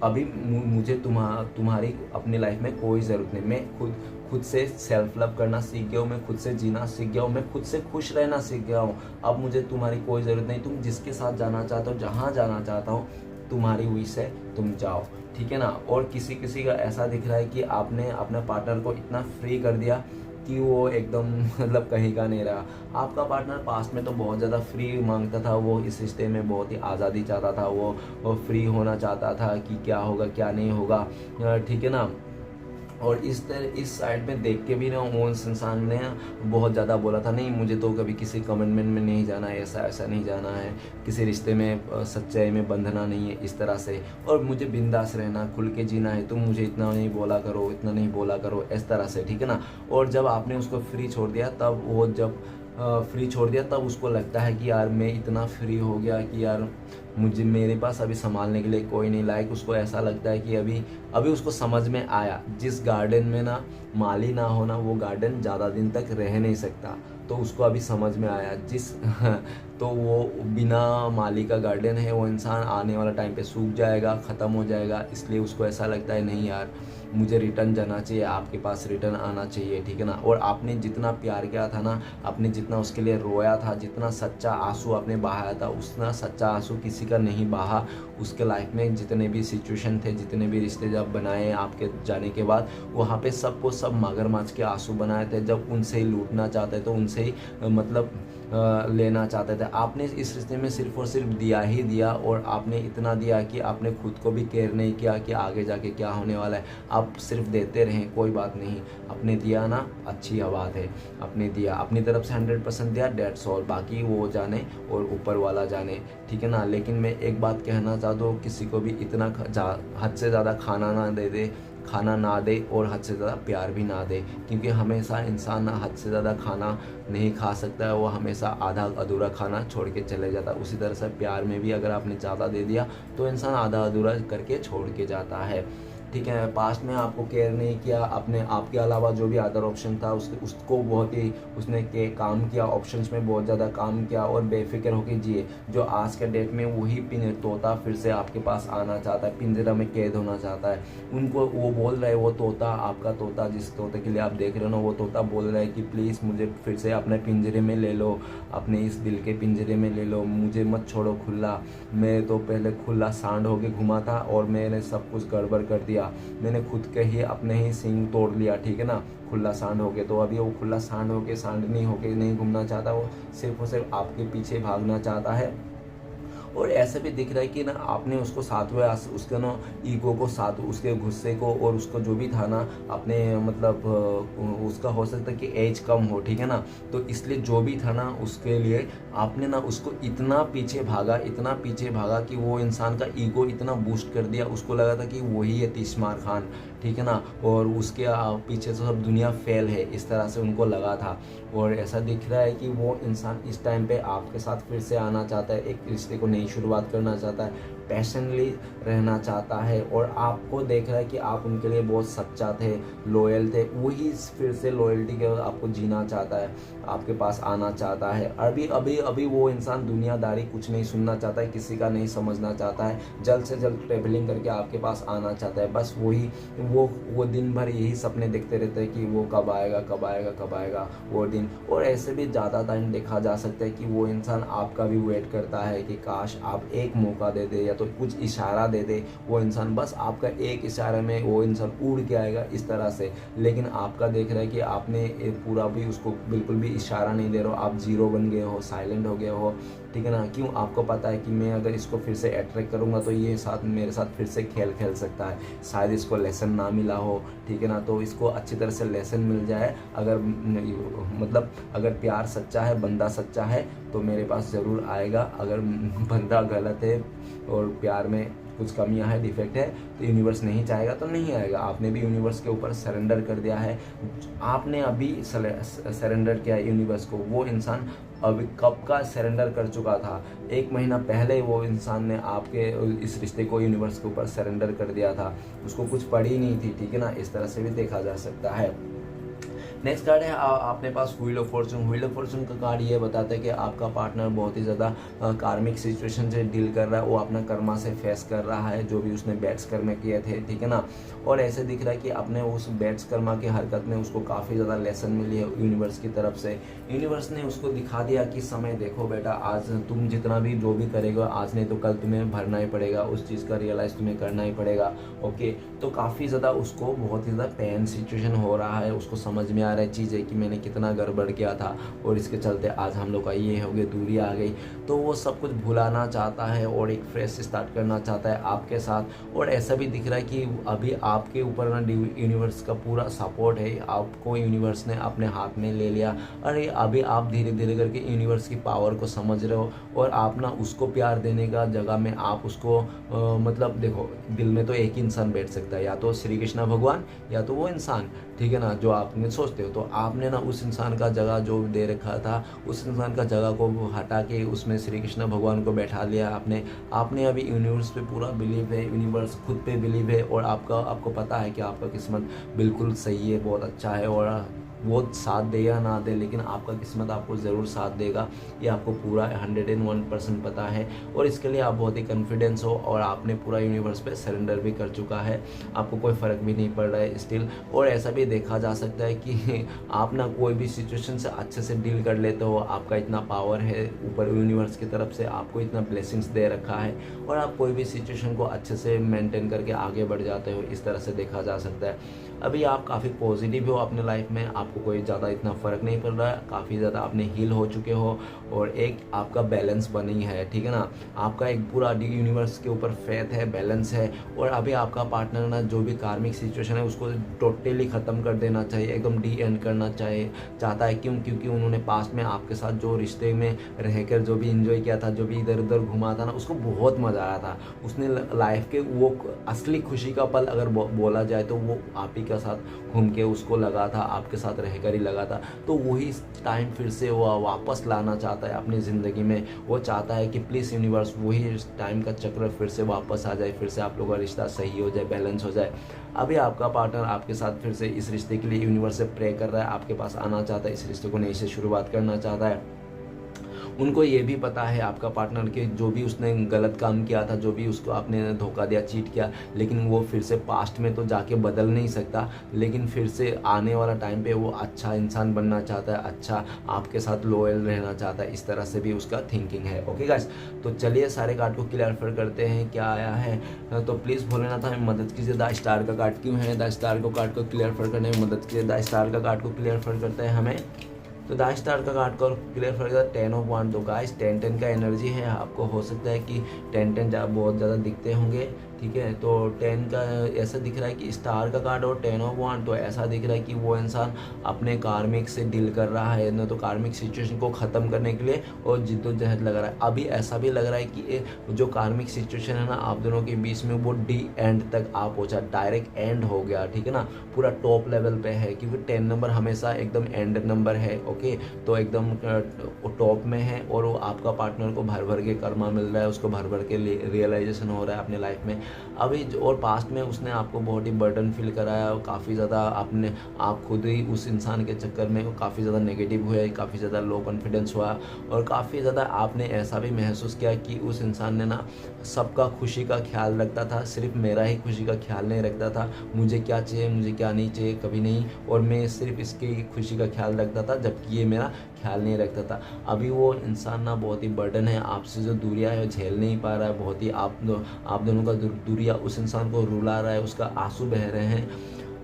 Speaker 1: अभी मुझे तुम्हारी अपनी लाइफ में कोई ज़रूरत नहीं, मैं खुद से सेल्फ लव करना सीख गया हूँ, मैं खुद से जीना सीख गया हूँ, मैं खुद से खुश रहना सीख गया हूँ। अब मुझे तुम्हारी कोई ज़रूरत नहीं, तुम जिसके साथ जाना चाहते हो, जहाँ जाना चाहता हूँ, तुम्हारी विश है, तुम जाओ, ठीक है ना। और किसी का ऐसा दिख रहा है कि आपने अपने पार्टनर को इतना फ्री कर दिया कि वो एकदम मतलब कहीं का नहीं रहा। आपका पार्टनर पास्ट में तो बहुत ज़्यादा फ्री मांगता था, वो इस रिश्ते में बहुत ही आज़ादी चाहता था, वो फ्री होना चाहता था कि क्या होगा क्या नहीं होगा, ठीक है ना। और इस साइड में देख के भी ना वो उस इंसान ने बहुत ज़्यादा बोला था, नहीं मुझे तो कभी किसी कमिटमेंट में नहीं जाना है, ऐसा ऐसा नहीं जाना है, किसी रिश्ते में सच्चाई में बंधना नहीं है इस तरह से, और मुझे बिंदास रहना, खुल के जीना है, तुम मुझे इतना नहीं बोला करो, इतना नहीं बोला करो, इस तरह से, ठीक है ना। और जब आपने उसको फ्री छोड़ दिया, तब वो जब फ्री छोड़ दिया तब उसको लगता है कि यार मैं इतना फ्री हो गया कि यार मुझे मेरे पास अभी संभालने के लिए कोई नहीं। लाइक उसको ऐसा लगता है कि अभी अभी उसको समझ में आया, जिस गार्डन में ना माली ना हो ना, वो गार्डन ज़्यादा दिन तक रह नहीं सकता। तो उसको अभी समझ में आया जिस तो वो बिना माली का गार्डन है, वो इंसान आने वाला टाइम पे सूख जाएगा, ख़त्म हो जाएगा। इसलिए उसको ऐसा लगता है नहीं यार मुझे रिटर्न जाना चाहिए, आपके पास रिटर्न आना चाहिए, ठीक है ना। और आपने जितना प्यार किया था ना, आपने जितना उसके लिए रोया था, जितना सच्चा आंसू आपने बहाया था, उतना सच्चा आंसू किसी का नहीं बहा। उसके लाइफ में जितने भी सिचुएशन थे, जितने भी रिश्ते जब बनाए आपके जाने के बाद, वहाँ पे सबको सब मगरमच्छ के आंसू बनाए थे। जब उनसे ही लूटना चाहते थे, उनसे ही मतलब लेना चाहते थे। आपने इस रिश्ते में सिर्फ और सिर्फ दिया ही दिया, और आपने इतना दिया कि आपने खुद को भी केयर नहीं किया कि आगे जाके क्या होने वाला है। आप सिर्फ देते रहें, कोई बात नहीं, आपने दिया ना, अच्छी बात है, आपने दिया, अपनी तरफ से 100% दिया, डेट्स ऑल, बाकी वो जाने और ऊपर वाला जाने, ठीक है ना। लेकिन मैं एक बात कहना चाहता हूँ, किसी को भी इतना हद से ज़्यादा खाना ना दे और हद से ज़्यादा प्यार भी ना दे, क्योंकि हमेशा इंसान ना हद से ज़्यादा खाना नहीं खा सकता है, वो हमेशा आधा अधूरा खाना छोड़ के चले जाता है। उसी तरह से प्यार में भी अगर आपने ज़्यादा दे दिया तो इंसान आधा अधूरा करके छोड़ के जाता है, ठीक है। पास्ट में आपको केयर नहीं किया, अपने आपके अलावा जो भी अदर ऑप्शन था उसको बहुत ही उसने काम किया, ऑप्शंस में बहुत ज़्यादा काम किया, और बेफिक्र होकर जिए। जो आज के डेट में वही तोता फिर से आपके पास आना चाहता है, पिंजरा में कैद होना चाहता है। उनको वो बोल रहा है, वो तोता, आपका तोता, जिस तोते के लिए आप देख रहे हो ना, वो तोता बोल रहा है कि प्लीज़ मुझे फिर से अपने पिंजरे में ले लो, अपने इस दिल के पिंजरे में ले लो, मुझे मत छोड़ो खुला। मैं तो पहले खुला सांड होके घुमा था और मैंने सब कुछ गड़बड़ कर दिया, मैंने खुद के ही अपने ही सींग तोड़ लिया, ठीक है ना, खुला सांड हो गया। तो अभी वो खुला सांड होके सांडनी होके नहीं घूमना चाहता, वो सिर्फ और सिर्फ आपके पीछे भागना चाहता है। और ऐसे भी दिख रहा है कि ना आपने उसको साथ में उसके ना ईगो को साथ, उसके गुस्से को, और उसको जो भी था ना अपने मतलब उसका हो सकता है कि एज कम हो, ठीक है ना, तो इसलिए जो भी था ना उसके लिए आपने ना उसको इतना पीछे भागा कि वो इंसान का ईगो इतना बूस्ट कर दिया, उसको लगा था कि वही है तीसमार खान, ठीक है ना, और उसके पीछे तो सब दुनिया फेल है, इस तरह से उनको लगा था। और ऐसा दिख रहा है कि वो इंसान इस टाइम पे आपके साथ फिर से आना चाहता है, एक रिश्ते को नई शुरुआत करना चाहता है, पैशनली रहना चाहता है, और आपको देख रहा है कि आप उनके लिए बहुत सच्चा थे, लॉयल थे, वही फिर से लॉयल्टी के आपको जीना चाहता है, आपके पास आना चाहता है। अभी वो इंसान दुनियादारी कुछ नहीं सुनना चाहता है, किसी का नहीं समझना चाहता है, जल्द से जल्द ट्रेवलिंग करके आपके पास आना चाहता है। बस वही वो दिन भर यही सपने देखते रहते हैं कि वो कब आएगा वो दिन। और ऐसे भी ज़्यादा टाइम देखा जा सकता है कि वो इंसान आपका भी वेट करता है कि काश आप एक मौका दे दे या तो कुछ इशारा दे दे, वो इंसान बस आपका एक इशारे में वो इंसान उड़ के आएगा इस तरह से। लेकिन आपका देख रहा है कि आपने पूरा भी उसको बिल्कुल भी इशारा नहीं दे रहे हो, आप जीरो बन गए हो, साइलेंट हो गए हो, ठीक है ना। क्यों? आपको पता है कि मैं अगर इसको फिर से अट्रैक्ट करूँगा तो ये मेरे साथ फिर से खेल सकता है, शायद इसको लेसन ना मिला हो, ठीक है ना, तो इसको अच्छी तरह से लेसन मिल जाए। अगर मतलब अगर प्यार सच्चा है, बंदा सच्चा है तो मेरे पास ज़रूर आएगा। अगर बंदा गलत है और प्यार में कुछ कमियां है, डिफेक्ट है, तो यूनिवर्स नहीं चाहेगा तो नहीं आएगा। आपने भी यूनिवर्स के ऊपर सरेंडर कर दिया है, आपने अभी सरेंडर किया है यूनिवर्स को। वो इंसान अभी कब का सरेंडर कर चुका था, 1 महीना पहले वो इंसान ने आपके इस रिश्ते को यूनिवर्स के ऊपर सरेंडर कर दिया था, उसको कुछ पड़ी नहीं थी, ठीक है ना। इस तरह से भी देखा जा सकता है। नेक्स्ट कार्ड है आपने पास wheel of fortune. Wheel of fortune का कार्ड ये बताता है कि आपका पार्टनर बहुत ही ज़्यादा कार्मिक सिचुएशन से डील कर रहा है, वो अपना कर्मा से फेस कर रहा है, जो भी उसने बैड्स कर्म किए थे, ठीक है ना। और ऐसे दिख रहा है कि अपने उस बैड्स कर्मा की हरकत में उसको काफ़ी ज़्यादा लेसन मिली है यूनिवर्स की तरफ से। यूनिवर्स ने उसको दिखा दिया कि समय देखो बेटा, आज तुम जितना भी जो भी करेगा, आज नहीं तो कल तुम्हें भरना ही पड़ेगा, उस चीज़ का रियलाइज़ तुम्हें करना ही पड़ेगा, ओके। तो काफ़ी ज़्यादा उसको बहुत ही ज़्यादा पेन सिचुएशन हो रहा है, उसको समझ में आ रहा है चीज़ें कि मैंने कितना गड़बड़ किया था और इसके चलते आज हम लोग का ये हो गया, दूरी आ गई। तो वो सब कुछ भुलाना चाहता है और एक फ्रेश स्टार्ट करना चाहता है आपके साथ। और ऐसा भी दिख रहा है कि अभी आपके ऊपर ना यूनिवर्स का पूरा सपोर्ट है, आपको यूनिवर्स ने अपने हाथ में ले लिया। अरे अभी आप धीरे धीरे करके यूनिवर्स की पावर को समझ रहे हो और आप ना उसको प्यार देने का जगह में आप उसको मतलब देखो, दिल में तो एक ही इंसान बैठ सकता है, या तो श्री कृष्ण भगवान या तो वो इंसान, ठीक है ना, जो आपने सोचते हो। तो आपने ना उस इंसान का जगह जो दे रखा था, उस इंसान का जगह को हटा के उसमें श्री कृष्ण भगवान को बैठा लिया आपने अभी यूनिवर्स पे पूरा बिलीव है, यूनिवर्स खुद पे बिलीव है और आपको पता है कि आपका किस्मत बिल्कुल सही है, बहुत अच्छा है। और वो साथ दे या ना दे, लेकिन आपका किस्मत आपको ज़रूर साथ देगा, ये आपको पूरा 101% पता है। और इसके लिए आप बहुत ही कॉन्फिडेंस हो और आपने पूरा यूनिवर्स पे सरेंडर भी कर चुका है, आपको कोई फ़र्क भी नहीं पड़ रहा है स्टिल। और ऐसा भी देखा जा सकता है कि आप ना कोई भी सिचुएशन से अच्छे से डील कर लेते हो, आपका इतना पावर है ऊपर यूनिवर्स की तरफ से, आपको इतना ब्लेसिंग्स दे रखा है और आप कोई भी सिचुएशन को अच्छे से मेंटेन करके आगे बढ़ जाते हो, इस तरह से देखा जा सकता है। अभी आप काफ़ी पॉजिटिव हो अपने लाइफ में, आपको कोई ज़्यादा इतना फ़र्क नहीं पड़ रहा है, काफ़ी ज़्यादा आपने हील हो चुके हो और एक आपका बैलेंस बनी है, ठीक है ना। आपका एक पूरा यूनिवर्स के ऊपर फेथ है, बैलेंस है। और अभी आपका पार्टनर ना जो भी कार्मिक सिचुएशन है उसको टोटली ख़त्म कर देना चाहिए, एकदम डी एंड करना चाहता है। क्योंकि उन्होंने पास्ट में आपके साथ जो रिश्ते में रहकर जो भी इंजॉय किया था, जो भी इधर उधर घुमा था ना, उसको बहुत मज़ा आया था। उसने लाइफ के वो असली खुशी का पल अगर बोला जाए तो वो आप ही के साथ घूम के उसको लगा था, आपके साथ रहकर ही लगा था। तो वही टाइम फिर से वो वापस लाना चाहता है अपनी ज़िंदगी में। वो चाहता है कि प्लीज़ यूनिवर्स वही टाइम का चक्र फिर से वापस आ जाए, फिर से आप लोगों का रिश्ता सही हो जाए, बैलेंस हो जाए। अभी आपका पार्टनर आपके साथ फिर से इस रिश्ते के लिए यूनिवर्स से प्रे कर रहा है, आपके पास आना चाहता है, इस रिश्ते को नई से शुरुआत करना चाहता है। उनको ये भी पता है आपका पार्टनर के जो भी उसने गलत काम किया था, जो भी उसको आपने धोखा दिया, चीट किया, लेकिन वो फिर से पास्ट में तो जाके बदल नहीं सकता, लेकिन फिर से आने वाला टाइम पे वो अच्छा इंसान बनना चाहता है, अच्छा आपके साथ लॉयल रहना चाहता है। इस तरह से भी उसका थिंकिंग है। ओके गाइस, तो चलिए सारे कार्ड को क्लियर करते हैं क्या आया है। तो प्लीज़ भोलेनाथ हमें मदद कीजिए। द स्टार का कार्ड क्यों है, द स्टार को कार्ड को क्लियर करने में मदद कीजिए। द स्टार का कार्ड को क्लियर करते हैं हमें। तो द स्टार का कार्ड को क्लियर करेगा 10 ऑफ वांड। तो गाइस 10 का एनर्जी है, आपको हो सकता है कि 10 बहुत ज़्यादा दिखते होंगे, ठीक है। तो 10 का ऐसा दिख रहा है कि स्टार का कार्ड और 10 ऑफ वांड, तो ऐसा दिख रहा है कि वो इंसान अपने कार्मिक से डील कर रहा है ना, तो कार्मिक सिचुएशन को ख़त्म करने के लिए और जिद्दोजहद लग रहा है। अभी ऐसा भी लग रहा है कि जो कार्मिक सिचुएशन है ना आप दोनों के बीच में, वो डी एंड तक आ पहुँचा, डायरेक्ट एंड हो गया, ठीक है ना, पूरा टॉप लेवल पे है। क्योंकि 10 नंबर हमेशा एकदम एंड नंबर है, ओके। तो एकदम टॉप में है और वो आपका पार्टनर को भर भर के कर्मा मिल रहा है, उसको भर भर के रियलाइजेशन हो रहा है अपने लाइफ में अभी। और पास्ट में उसने आपको बहुत ही बर्डन फील कराया और काफ़ी ज़्यादा आप खुद ही उस इंसान के चक्कर में काफ़ी ज़्यादा नेगेटिव हुए, काफ़ी ज़्यादा लो कॉन्फिडेंस हुआ और काफ़ी ज़्यादा आपने ऐसा भी महसूस किया कि उस इंसान ने ना सबका खुशी का ख्याल रखता था, सिर्फ मेरा ही खुशी का ख्याल नहीं रखता था, मुझे क्या चाहिए मुझे क्या नहीं चाहिए कभी नहीं, और मैं सिर्फ इसकी खुशी का ख्याल रखता था, जबकि ये मेरा ख्याल नहीं रखता था। अभी वो इंसान ना बहुत ही बर्डन है, आपसे जो दूरियां है झेल नहीं पा रहा है, बहुत ही आप दोनों का दूरियां उस इंसान को रुला रहा है, उसका आंसू बह रहे हैं,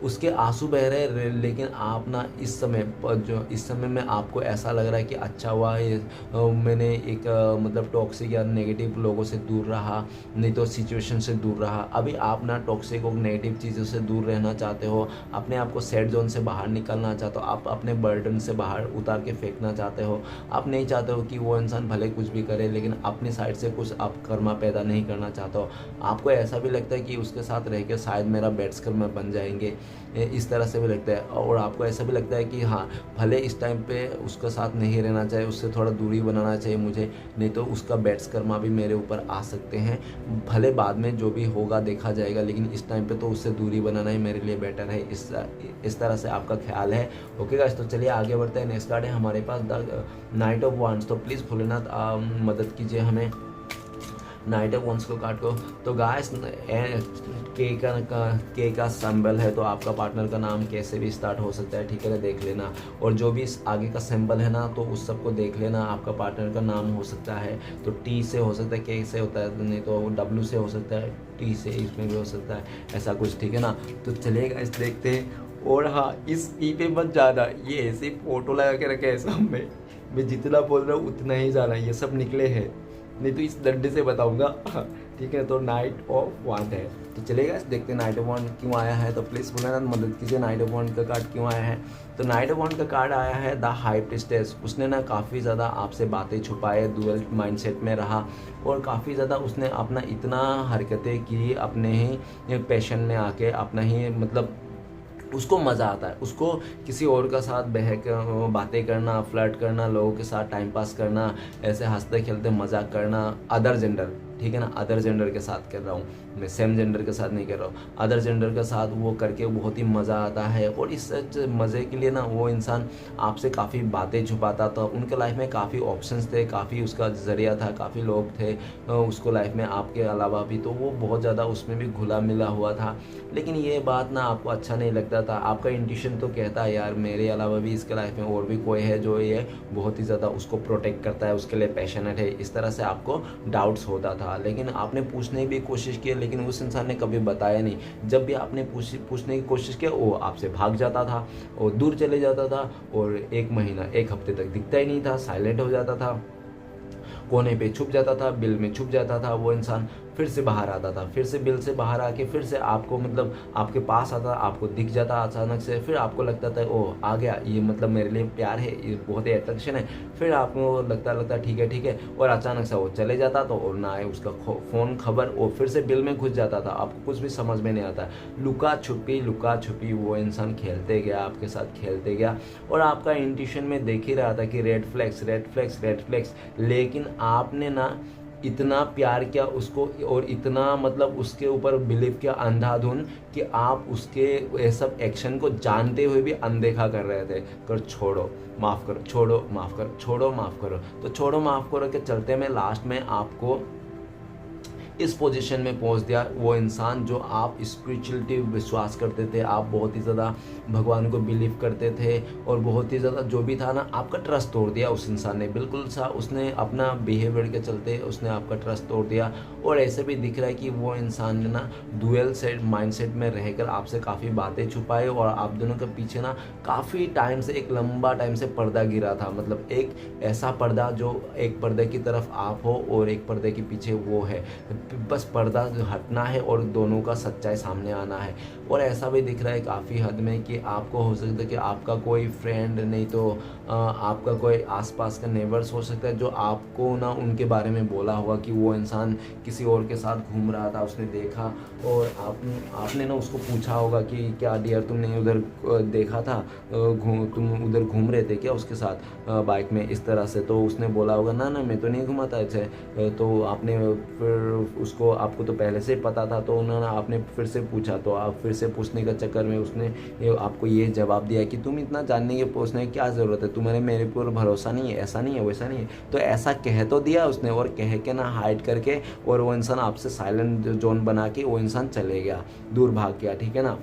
Speaker 1: उसके आंसू बह रहे हैं। लेकिन आप ना इस समय में आपको ऐसा लग रहा है कि अच्छा हुआ ये मैंने एक मतलब टॉक्सिक या नेगेटिव लोगों से दूर रहा, नहीं तो सिचुएशन से दूर रहा। अभी आप ना टॉक्सिक और नेगेटिव चीज़ों से दूर रहना चाहते हो, अपने आप को सैड जोन से बाहर निकलना चाहते हो, आप अपने बर्डन से बाहर उतार के फेंकना चाहते हो। आप नहीं चाहते हो कि वो इंसान भले कुछ भी करे, लेकिन अपनी साइड से कुछ आप कर्मा पैदा नहीं करना चाहते हो। आपको ऐसा भी लगता है कि उसके साथ रह के शायद मेरा बेड्स कर्मा बन जाएंगे, इस तरह से भी लगता है। और आपको ऐसा भी लगता है कि हाँ भले इस टाइम पे उसके साथ नहीं रहना चाहिए, उससे थोड़ा दूरी बनाना चाहिए मुझे, नहीं तो उसका बैट्स कर्मा भी मेरे ऊपर आ सकते हैं। भले बाद में जो भी होगा देखा जाएगा, लेकिन इस टाइम पे तो उससे दूरी बनाना ही मेरे लिए बेटर है। इस तरह से आपका ख्याल है। ओके गाइस, तो चलिए आगे बढ़ते हैं। नेक्स्ट कार्ड है हमारे पास द नाइट ऑफ वांड्स। तो प्लीज़ भोलेनाथ मदद कीजिए हमें नाइट ऑफ वांड्स को कार्ड को। तो गाइस के का सिंबल है, तो आपका पार्टनर का नाम कैसे भी स्टार्ट हो सकता है, ठीक है ना, देख लेना। और जो भी इस आगे का सिंबल है ना, तो उस सबको देख लेना। आपका पार्टनर का नाम हो सकता है तो टी से हो सकता है, के से होता है, नहीं तो डब्ल्यू से हो सकता है, टी से इसमें भी हो सकता है, ऐसा कुछ, ठीक है ना। तो चलिए गाइस देखते हैं और हाँ, इस ई पे मत जाना, ये ऐसे फोटो लगा के रखे है सामने। मैं जितना बोल रहा हूँ उतना ही जाना, ये सब निकले हैं, नहीं तो इस डंडे से बताऊंगा। ठीक है, तो नाइट ऑफ वांट है, तो चलेगा देखते हैं नाइट ऑफ वांट क्यों आया है। तो प्लीज़ बोला ना मदद कीजिए, नाइट ऑफ वांट का कार्ड क्यों आया है। तो नाइट ऑफ वांट का कार्ड आया है द हाई प्रीस्टेस। उसने ना काफ़ी ज़्यादा आपसे बातें छुपाए, डुअल माइंडसेट में रहा और काफ़ी ज़्यादा उसने अपना इतना हरकतें की अपने ही पैशन में आके, अपना ही मतलब उसको मज़ा आता है, उसको किसी और का साथ बहक बातें करना, फ्लर्ट करना, लोगों के साथ टाइम पास करना, ऐसे हंसते खेलते मजाक करना, अदर जेंडर, ठीक है ना, अदर जेंडर के साथ कर रहा हूँ मैं, सेम जेंडर के साथ नहीं कर रहा हूँ, अदर जेंडर के साथ वो करके बहुत ही मज़ा आता है। और इस मज़े के लिए ना वो इंसान आपसे काफ़ी बातें छुपाता था, उनके लाइफ में काफ़ी ऑप्शंस थे, काफ़ी उसका ज़रिया था, काफ़ी लोग थे उसको लाइफ में आपके अलावा भी, तो वो बहुत ज़्यादा उसमें भी घुला मिला हुआ था। लेकिन ये बात ना आपको अच्छा नहीं लगता था, आपका इंट्यूशन तो कहता है यार मेरे अलावा भी इसके लाइफ में और भी कोई है जो ये बहुत ही ज़्यादा उसको प्रोटेक्ट करता है, उसके लिए पैशनेट है, इस तरह से आपको डाउट्स होता था। लेकिन आपने पूछने की भी कोशिश की, लेकिन उस इंसान ने कभी बताया नहीं। जब भी आपने पूछने की कोशिश की वो आपसे भाग जाता था और दूर चले जाता था और 1 महीना 1 हफ्ते तक दिखता ही नहीं था, साइलेंट हो जाता था, कोने पे छुप जाता था, बिल में छुप जाता था वो इंसान, फिर से बाहर आता था, फिर से बिल से बाहर आके फिर से आपको मतलब आपके पास आता, आपको दिख जाता अचानक से, फिर आपको लगता था ओह आ गया ये, मतलब मेरे लिए प्यार है, ये बहुत ही अट्रैक्शन है, फिर आपको लगता ठीक है, और अचानक से वो चले जाता तो और ना आए उसका फ़ोन खबर, और फिर से बिल में घुस जाता था, आपको कुछ भी समझ में नहीं आता। लुका छुपी वो इंसान खेलते गया, आपके साथ खेलते गया, और आपका इंट्यूशन में देख ही रहा था कि रेड फ्लैग्स, लेकिन आपने ना इतना प्यार किया उसको और इतना मतलब उसके ऊपर बिलीव किया अंधाधुन कि आप उसके ये सब एक्शन को जानते हुए भी अनदेखा कर रहे थे। कर छोड़ो माफ़ करो, छोड़ो माफ़ करो, छोड़ो माफ़ करो, तो छोड़ो माफ़ करो के चलते में लास्ट में आपको इस पोजीशन में पहुंच दिया। वो इंसान जो आप स्पिरिचुअलिटी विश्वास करते थे, आप बहुत ही ज़्यादा भगवान को बिलीव करते थे और बहुत ही ज़्यादा जो भी था ना, आपका ट्रस्ट तोड़ दिया उस इंसान ने, बिल्कुल सा उसने अपना बिहेवियर के चलते उसने आपका ट्रस्ट तोड़ दिया। और ऐसे भी दिख रहा है कि वो इंसान ने ना डुअल सेट माइंडसेट में रहकर आपसे काफ़ी बातें छुपाई और आप दोनों के पीछे ना काफ़ी टाइम से, एक लंबा टाइम से पर्दा गिरा था, मतलब एक ऐसा पर्दा जो एक पर्दे की तरफ आप हो और एक पर्दे के पीछे वो है, बस पर्दा हटना है और दोनों का सच्चाई सामने आना है। और ऐसा भी दिख रहा है काफ़ी हद में कि आपको हो सकता है कि आपका कोई फ्रेंड नहीं तो आपका कोई आसपास का नेबर्स हो सकता है जो आपको ना उनके बारे में बोला होगा कि वो इंसान किसी और के साथ घूम रहा था, उसने देखा और आपने ना उसको पूछा होगा कि क्या डियर तुमने उधर देखा था, तुम उधर घूम रहे थे क्या उसके साथ बाइक में, इस तरह से। तो उसने बोला होगा ना मैं तो नहीं घुमा था ऐसे। तो आपने फिर उसको, आपको तो पहले से पता था, तो उन्होंने आपने फिर से पूछा, तो आप फिर से पूछने के चक्कर में उसने आपको ये जवाब दिया कि तुम इतना जानने के पूछने की क्या ज़रूरत है, तुम्हारे मेरे पर भरोसा नहीं है, ऐसा नहीं है वैसा नहीं है। तो ऐसा कह तो दिया उसने और कह के ना हाइड करके, और वो इंसान आपसे साइलेंट जोन बना के वो इंसान चले गया, दूर भाग गया, ठीक है ना।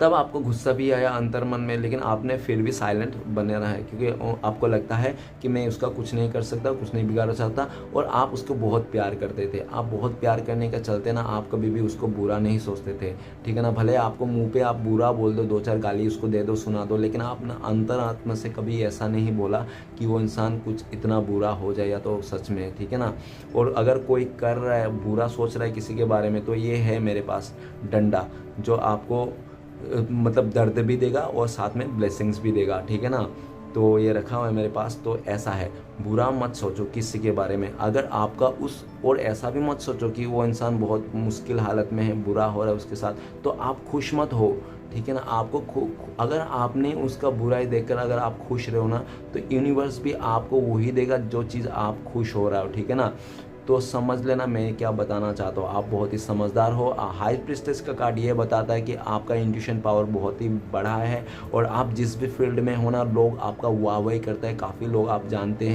Speaker 1: तब आपको गुस्सा भी आया अंतर मन में, लेकिन आपने फिर भी साइलेंट बने रहा है क्योंकि आपको लगता है कि मैं उसका कुछ नहीं कर सकता, कुछ नहीं बिगाड़ सकता। और आप उसको बहुत प्यार करते थे, आप बहुत प्यार करने का चलते ना आप कभी भी उसको बुरा नहीं सोचते थे, ठीक है ना। भले आपको मुंह पे आप बुरा बोल दो, 2-4 गाली उसको दे दो, सुना दो, लेकिन आप ना अंतरात्मा से कभी ऐसा नहीं बोला कि वो इंसान कुछ इतना बुरा हो जाए, या तो सच में, ठीक है ना। और अगर कोई कर रहा है, बुरा सोच रहा है किसी के बारे में, तो ये है मेरे पास डंडा जो आपको मतलब दर्द भी देगा और साथ में ब्लेसिंग्स भी देगा, ठीक है ना। तो ये रखा हुआ है मेरे पास। तो ऐसा है, बुरा मत सोचो किसी के बारे में, अगर आपका उस, और ऐसा भी मत सोचो कि वो इंसान बहुत मुश्किल हालत में है, बुरा हो रहा है उसके साथ, तो आप खुश मत हो, ठीक है ना। आपको अगर आपने उसका बुराई देखकर अगर आप खुश रहो ना, तो यूनिवर्स भी आपको वही देगा जो चीज़ आप खुश हो रहा हो, ठीक है ना। तो समझ लेना मैं क्या बताना चाहता हूँ, आप बहुत ही समझदार हो। हाई प्रीस्टेस का कार्ड ये बताता है कि आपका इंट्यूशन पावर बहुत ही बड़ा है और आप जिस भी फील्ड में हो ना, लोग आपका वाहवाही करते हैं, काफ़ी लोग आप जानते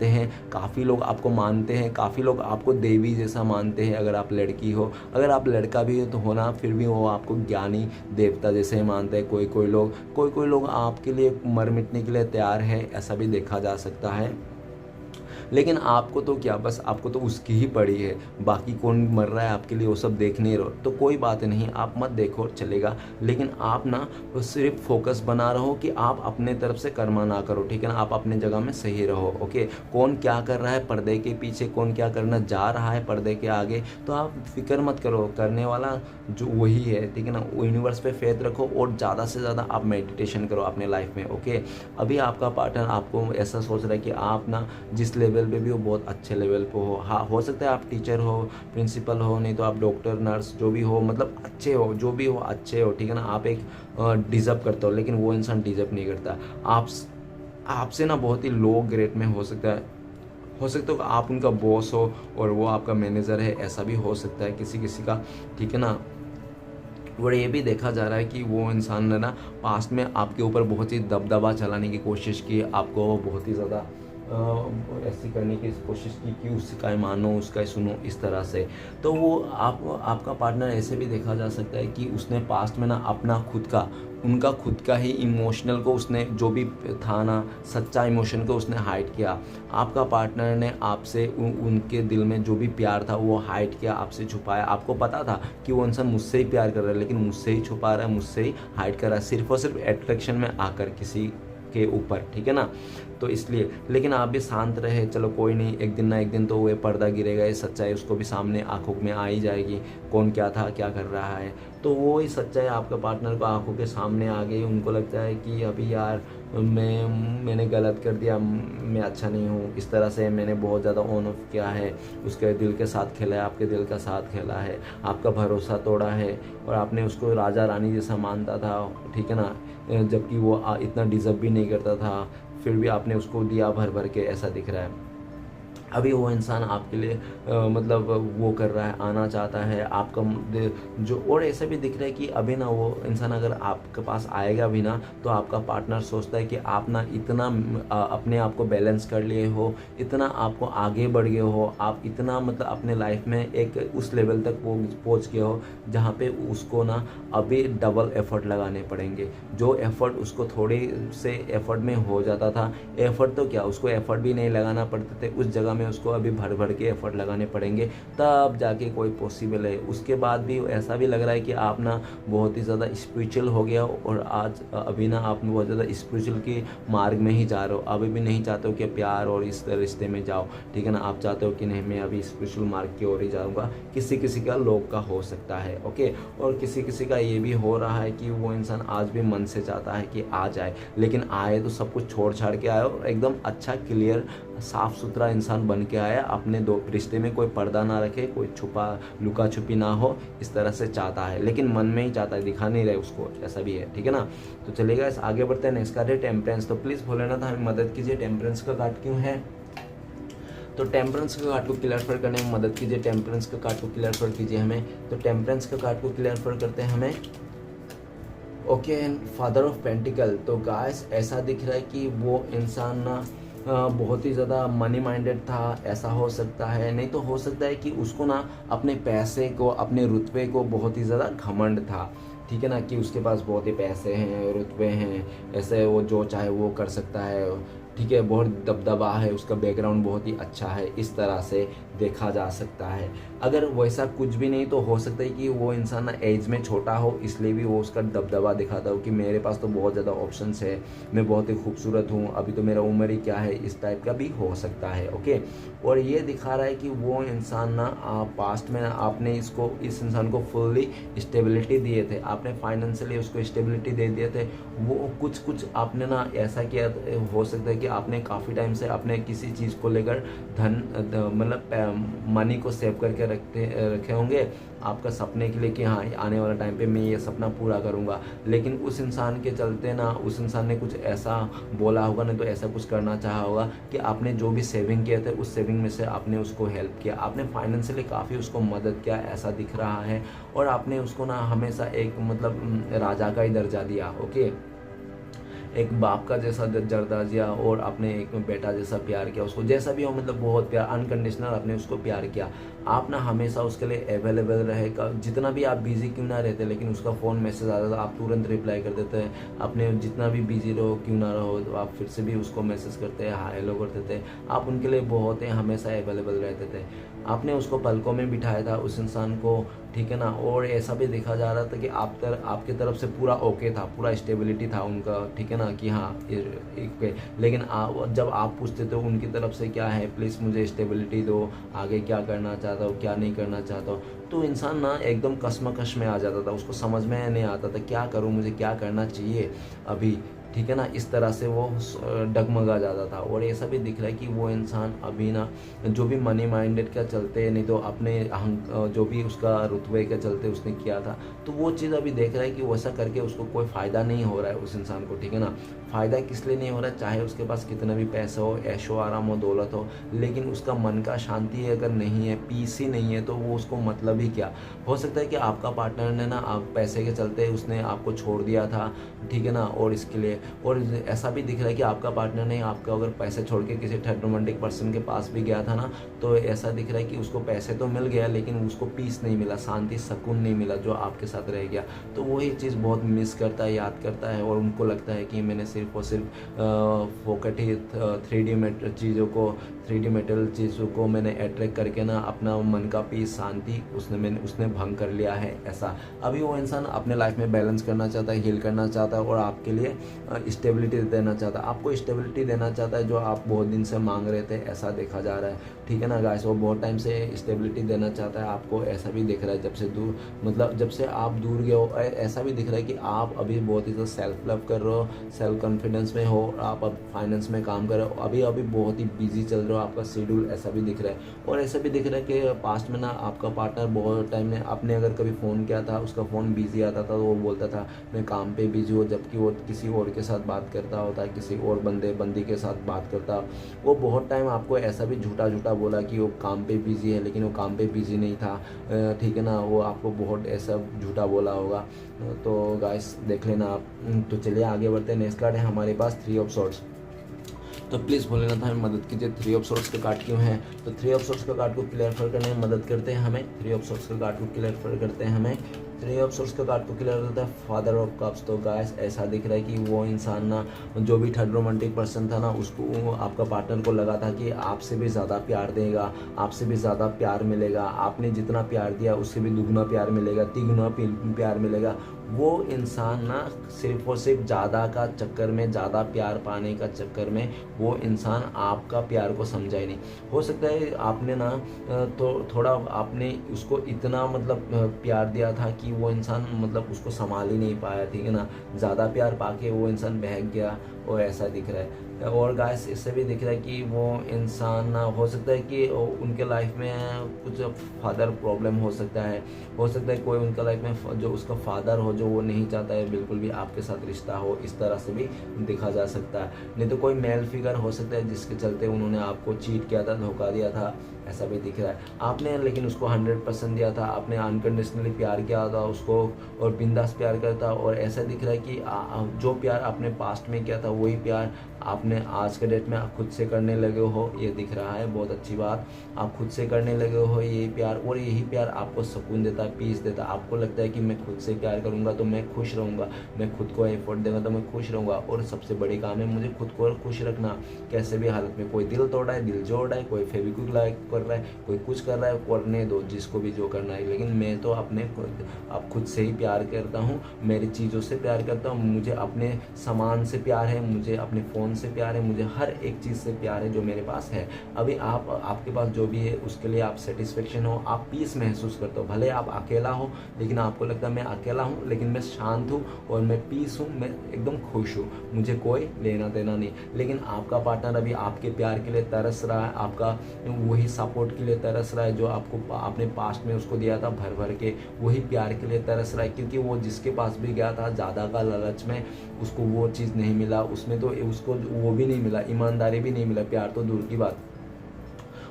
Speaker 1: हैं, काफ़ी लोग आपको मानते हैं, काफ़ी लोग आपको देवी जैसा मानते हैं। अगर आप लड़की हो, अगर आप लड़का भी हो तो होना, फिर भी वो आपको ज्ञानी देवता जैसे मानते हैं। कोई लोग आपके लिए मर मिटने के लिए तैयार है, ऐसा भी देखा जा सकता है। लेकिन आपको तो क्या, बस आपको तो उसकी ही पड़ी है, बाकी कौन मर रहा है आपके लिए वो सब देख नहीं रहो तो कोई बात नहीं, आप मत देखो चलेगा। लेकिन आप ना सिर्फ फोकस बना रहो कि आप अपने तरफ से कर्मा ना करो, ठीक है ना, आप अपने जगह में सही रहो। ओके, कौन क्या कर रहा है पर्दे के पीछे, कौन क्या करना जा रहा है पर्दे के आगे, तो आप फिक्र मत करो, करने वाला जो वही है, ठीक है ना। यूनिवर्स पे फेथ रखो और ज़्यादा से ज़्यादा आप मेडिटेशन करो अपने लाइफ में। ओके, अभी आपका पार्टनर आपको ऐसा सोच रहा है कि आप ना जिस लेवल पे भी हो बहुत अच्छे लेवल पे हो। हाँ, हो सकता है आप टीचर हो, प्रिंसिपल हो, नहीं तो आप डॉक्टर, नर्स, जो भी हो, मतलब अच्छे हो, जो भी हो अच्छे हो, ठीक है ना। आप एक डिज़र्व करते हो, लेकिन वो इंसान डिज़र्व नहीं करता। आपसे ना बहुत ही लो ग्रेड में हो सकता है कि आप उनका बॉस हो और वो आपका मैनेजर है, ऐसा भी हो सकता है किसी किसी का, ठीक है ना। और ये भी देखा जा रहा है कि वो इंसान ने ना पास्ट में आपके ऊपर बहुत ही दबदबा चलाने की कोशिश की, आपको बहुत ही ज़्यादा ऐसी करने की कोशिश की कि उसका ही मानो, उसका ही सुनो, इस तरह से। तो वो आपका पार्टनर ऐसे भी देखा जा सकता है कि उसने पास्ट में ना अपना उनका खुद का ही इमोशनल को उसने जो भी था ना, सच्चा इमोशन को उसने हाइड किया। आपका पार्टनर ने आपसे उनके दिल में जो भी प्यार था वो हाइड किया, आपसे छुपाया। आपको पता था कि वो इंसान मुझसे ही प्यार कर रहा है, लेकिन मुझसे ही छुपा रहा है, मुझसे ही हाइड कर रहा है, सिर्फ और सिर्फ अट्रैक्शन में आकर किसी के ऊपर, ठीक है ना। तो इसलिए, लेकिन आप भी शांत रहे, चलो कोई नहीं, एक दिन ना एक दिन तो वो पर्दा गिरेगा, ये सच्चाई उसको भी सामने आंखों में आ ही जाएगी, कौन क्या था, क्या कर रहा है। तो वो ही सच्चाई आपका पार्टनर को आंखों के सामने आ गई, उनको लगता है कि अभी यार मैंने गलत कर दिया, मैं अच्छा नहीं हूँ, इस तरह से मैंने बहुत ज़्यादा ऑन ऑफ किया है, उसके दिल के साथ खेला है, आपके दिल का साथ खेला है, आपका भरोसा तोड़ा है, और आपने उसको राजा रानी जैसा मानता था, ठीक है ना, जबकि वो इतना डिज़र्व भी नहीं करता था, फिर भी आपने उसको दिया भर भर के, ऐसा दिख रहा है। अभी वो इंसान आपके लिए मतलब वो कर रहा है, आना चाहता है आपका जो, और ऐसा भी दिख रहा है कि अभी ना वो इंसान अगर आपके पास आएगा भी ना, तो आपका पार्टनर सोचता है कि आप ना इतना अपने आप को बैलेंस कर लिए हो, इतना आपको आगे बढ़ गए हो, आप इतना मतलब अपने लाइफ में एक उस लेवल तक पहुँच गए हो जहाँ पे उसको ना अभी डबल एफर्ट लगाने पड़ेंगे। जो एफर्ट उसको थोड़े से एफर्ट में हो जाता था, एफर्ट तो क्या, उसको एफर्ट भी नहीं लगाना पड़ते थे, उस जगह में उसको अभी भर भर के एफर्ट लगाने पड़ेंगे, तब जाके कोई पॉसिबल है। उसके बाद भी ऐसा भी लग रहा है कि आप ना बहुत ही ज़्यादा स्पिरिचुअल हो गया हो, और आज अभी ना आप बहुत ज़्यादा स्पिरिचुअल के मार्ग में ही जा रहे हो, अभी भी नहीं चाहते हो कि प्यार और इस रिश्ते में जाओ, ठीक है ना। आप चाहते हो कि नहीं, मैं अभी स्पिरिचुअल मार्ग की ओर ही जाऊँगा। किसी किसी का लोग का हो सकता है, ओके, और किसी किसी का ये भी हो रहा है कि वो इंसान आज भी मन से चाहता है कि आ जाए, लेकिन आए तो सब कुछ छोड़ छाड़ के आए और एकदम अच्छा क्लियर साफ सुथरा इंसान बन के आया, अपने दो रिश्ते में कोई पर्दा ना रखे, कोई छुपा लुका छुपी ना हो, इस तरह से चाहता है, लेकिन मन में ही चाहता है, दिखा नहीं रहे उसको, ऐसा भी है, ठीक है ना। तो चलेगा, इस आगे बढ़ते हैं। नेक्स्ट कार्ड है टेम्परेंस। तो प्लीज़ भोलेनाथ हमें मदद कीजिए, टेम्परेंस का कार्ड क्यों है। तो टेम्परेंस का कार्ड को क्लियर करने में मदद कीजिए, टेम्परेंस का कार्ड को क्लियर कीजिए हमें। तो टेम्परेंस का कार्ड को क्लियर करते हैं हमें, ओके, फादर ऑफ पेंटिकल। तो गाइस ऐसा दिख रहा है कि वो इंसान ना बहुत ही ज़्यादा मनी माइंडेड था, ऐसा हो सकता है, नहीं तो हो सकता है कि उसको ना अपने पैसे को, अपने रुतबे को बहुत ही ज़्यादा घमंड था, ठीक है ना, कि उसके पास बहुत ही पैसे हैं, रुतबे हैं, ऐसे वो जो चाहे वो कर सकता है, ठीक है, बहुत दबदबा है, उसका बैकग्राउंड बहुत ही अच्छा है, इस तरह से देखा जा सकता है। अगर वैसा कुछ भी नहीं तो हो सकता है कि वो इंसान ना एज में छोटा हो, इसलिए भी वो उसका दबदबा दिखाता हो कि मेरे पास तो बहुत ज़्यादा ऑप्शंस है, मैं बहुत ही खूबसूरत हूँ, अभी तो मेरा उम्र ही क्या है, इस टाइप का भी हो सकता है, ओके। और ये दिखा रहा है कि वो इंसान ना पास्ट में आपने इस इंसान को फुल्ली स्टेबिलिटी दिए थे, आपने फाइनेंशियली उसको स्टेबिलिटी दे दिए थे। वो कुछ आपने ना ऐसा किया, हो सकता है कि आपने काफ़ी टाइम से अपने किसी चीज़ को लेकर मतलब मनी को सेव करके रखे होंगे आपका सपने के लिए कि हाँ आने वाला टाइम पे मैं ये सपना पूरा करूँगा, लेकिन उस इंसान के चलते ना उस इंसान ने कुछ ऐसा बोला होगा, नहीं तो ऐसा कुछ करना चाहा होगा कि आपने जो भी सेविंग किए थे उस सेविंग में से आपने उसको हेल्प किया, आपने फाइनेंशियली काफ़ी उसको मदद किया, ऐसा दिख रहा है। और आपने उसको ना हमेशा एक मतलब राजा का ही दर्जा दिया, ओके, एक बाप का जैसा दर्जा दिया, और अपने एक बेटा जैसा प्यार किया उसको, जैसा भी हो, मतलब बहुत प्यार, अनकंडीशनल आपने उसको प्यार किया। आप ना हमेशा उसके लिए अवेलेबल रहेगा, जितना भी आप बिजी क्यों ना रहते, लेकिन उसका फ़ोन मैसेज आता था आप तुरंत रिप्लाई कर देते हैं। अपने जितना भी बिजी रहो क्यों ना रहो तो आप फिर से भी उसको मैसेज करते हैं, हाय हेलो कर देते हैं। आप उनके लिए बहुत ही हमेशा अवेलेबल रहते थे। आपने उसको पलकों में बिठाया था उस इंसान को, ठीक है ना। और ऐसा भी देखा जा रहा था कि आपके तरफ से पूरा ओके था, पूरा स्टेबिलिटी था उनका, ठीक है ना, कि हाँ ओके। लेकिन जब आप पूछते थे उनकी तरफ से क्या है, प्लीज़ मुझे स्टेबिलिटी दो, आगे क्या करना चाहता हो क्या नहीं करना चाहता हो, तो इंसान ना एकदम कश्मकश में आ जाता था। उसको समझ में नहीं आता था क्या करूँ, मुझे क्या करना चाहिए अभी, ठीक है ना। इस तरह से वो डगमगा जाता था। और ऐसा भी दिख रहा है कि वो इंसान अभी ना जो भी मनी माइंडेड का चलते, नहीं तो अपने जो भी उसका रुतबे के चलते उसने किया था, तो वो चीज़ अभी देख रहा है कि वैसा करके उसको कोई फ़ायदा नहीं हो रहा है उस इंसान को, ठीक है ना। फ़ायदा किस लिए नहीं हो रहा है, चाहे उसके पास कितना भी पैसा हो, ऐशो आराम हो, दौलत हो, लेकिन उसका मन का शांति अगर नहीं है, पीस ही नहीं है, तो वो उसको मतलब ही क्या। हो सकता है कि आपका पार्टनर ने ना आप पैसे के चलते उसने आपको छोड़ दिया था, ठीक है ना, और इसके लिए। और ऐसा भी दिख रहा है कि आपका पार्टनर ने आपका अगर पैसे छोड़ के किसी थर्ड रोमांटिक पर्सन के पास भी गया था ना, तो ऐसा दिख रहा है कि उसको पैसे तो मिल गया लेकिन उसको पीस नहीं मिला, शांति सुकून नहीं मिला जो आपके साथ रह गया। तो वही चीज़ बहुत मिस करता है, याद करता है, और उनको लगता है कि मैंने सिर्फ और सिर्फ फोकट ही 3D मेटल चीज़ों को मैंने अट्रैक्ट करके ना अपना मन का पीस, शांति उसने भंग कर लिया है। ऐसा अभी वो इंसान अपने लाइफ में बैलेंस करना चाहता है, हील करना चाहता है, और आपके लिए स्टेबिलिटी देना चाहता है, आपको स्टेबिलिटी देना चाहता है जो आप बहुत दिन से मांग रहे थे, ऐसा देखा जा रहा है, ठीक है ना गाइस। वो बहुत टाइम से स्टेबिलिटी देना चाहता है आपको, ऐसा भी दिख रहा है। जब से दूर, मतलब जब से आप दूर गए हो, ऐसा भी दिख रहा है कि आप अभी बहुत ही ज़्यादा सेल्फ लव कर रहे हो, सेल्फ कॉन्फिडेंस में हो, आप अब फाइनेंस में काम कर रहे हो, अभी बहुत ही बिजी चल रहे हो, आपका शेड्यूल, ऐसा भी दिख रहा है। और ऐसा भी दिख रहा है कि पास्ट में ना आपका पार्टनर बहुत टाइम में आपने अगर कभी फ़ोन किया था, उसका फ़ोन बिजी आता था तो वो बोलता था मैं काम पे बिजी हूँ, जबकि वो किसी और के साथ बात करता होता है, किसी और बंदी के साथ बात करता। वो बहुत टाइम आपको ऐसा भी झूठा बोला कि वो काम पे बिजी है, लेकिन वो काम पे बिजी नहीं था, ठीक है ना। वो आपको बहुत ऐसा झूठा बोला होगा। तो गाइस देख लेना आप। तो चलिए आगे बढ़ते हैं। नेक्स्ट कार्ड है हमारे पास 3 ऑफ सॉर्ड्स। तो प्लीज़ बोले ना था हमें मदद कीजिए। 3 ऑफ सॉर्ड्स का कार्ड क्यों है, तो 3 ऑफ सॉर्ड्स का कार्ड को क्लियर करने में मदद करते हैं हमें। 3 ऑफ सॉर्ड्स का कार्ड को क्लियर करते हैं हमें। 3 ऑफ सॉर्ड्स का कार्ड को क्लियर करता है फादर ऑफ कप्स। तो गाइस ऐसा दिख रहा है कि वो इंसान ना जो भी थर्ड रोमांटिक पर्सन था ना, उसको आपका पार्टनर को लगा था कि आपसे भी ज़्यादा प्यार देगा, आपसे भी ज़्यादा प्यार मिलेगा, आपने जितना प्यार दिया उससे भी दुगना प्यार मिलेगा, तिगुना प्यार मिलेगा। वो इंसान ना सिर्फ और सिर्फ ज़्यादा का चक्कर में, ज़्यादा प्यार पाने का चक्कर में वो इंसान आपका प्यार को समझा ही नहीं। हो सकता है आपने ना तो थोड़ा आपने उसको इतना मतलब प्यार दिया था कि वो इंसान मतलब उसको संभाल ही नहीं पाया, ठीक है ना। ज़्यादा प्यार पाके वो इंसान बहक गया, और ऐसा दिख रहा है। और गाइस इससे भी दिख रहा है कि वो इंसान ना, हो सकता है कि उनके लाइफ में कुछ फादर प्रॉब्लम हो सकता है, हो सकता है कोई उनका लाइफ में जो उसका फादर हो जो वो नहीं चाहता है बिल्कुल भी आपके साथ रिश्ता हो, इस तरह से भी देखा जा सकता है। नहीं तो कोई मेल फिगर हो सकता है जिसके चलते उन्होंने आपको चीट किया था, धोखा दिया था, ऐसा भी दिख रहा है। आपने लेकिन उसको 100% दिया था, आपने अनकंडीशनली प्यार किया था उसको, और बिंदास प्यार करता। और ऐसा दिख रहा है कि जो प्यार आपने पास्ट में किया था वही प्यार आपने आज के डेट में खुद से करने लगे हो, ये दिख रहा है। बहुत अच्छी बात, आप खुद से करने लगे हो यही प्यार, और यही प्यार आपको सुकून देता है, पीस देता है। आपको लगता है कि मैं खुद से प्यार करूंगा तो मैं खुश रहूंगा, मैं खुद को एफर्ट दूंगा तो मैं खुश रहूंगा। और सबसे बड़ी काम है मुझे खुद को खुश रखना, कैसे भी हालत में। कोई दिल तोड़ रहा है, दिल जोड़ रहा है, कोई फेविक्विक कर रहा है, कोई कुछ कर रहा है, करने दो जिसको भी जो करना है। लेकिन मैं तो अपने खुद से ही प्यार करता हूँ, मेरी चीज़ों से प्यार करता हूँ, मुझे अपने सामान से प्यार है, मुझे अपने फ़ोन से प्यार है, मुझे हर एक चीज़ से प्यार है जो मेरे पास है। अभी आपके पास जो भी है उसके लिए आप सेटिस्फेक्शन हो, आप पीस महसूस करते हो। भले आप अकेला हो, लेकिन आपको लगता है मैं अकेला हूँ लेकिन मैं शांत हूँ और मैं पीस हूँ, मैं एकदम खुश हूँ, मुझे कोई लेना देना नहीं। लेकिन आपका पार्टनर अभी आपके प्यार के लिए तरस रहा है, आपका वही सपोर्ट के लिए तरस रहा है जो आपने पास्ट में उसको दिया था भर भर के, वही प्यार के लिए तरस रहा है। क्योंकि वो जिसके पास भी गया था ज़्यादा का लालच में उसको वो चीज़ नहीं मिला, उसमें तो उसको वो भी नहीं मिला, ईमानदारी भी नहीं मिला, प्यार तो दूर की बात।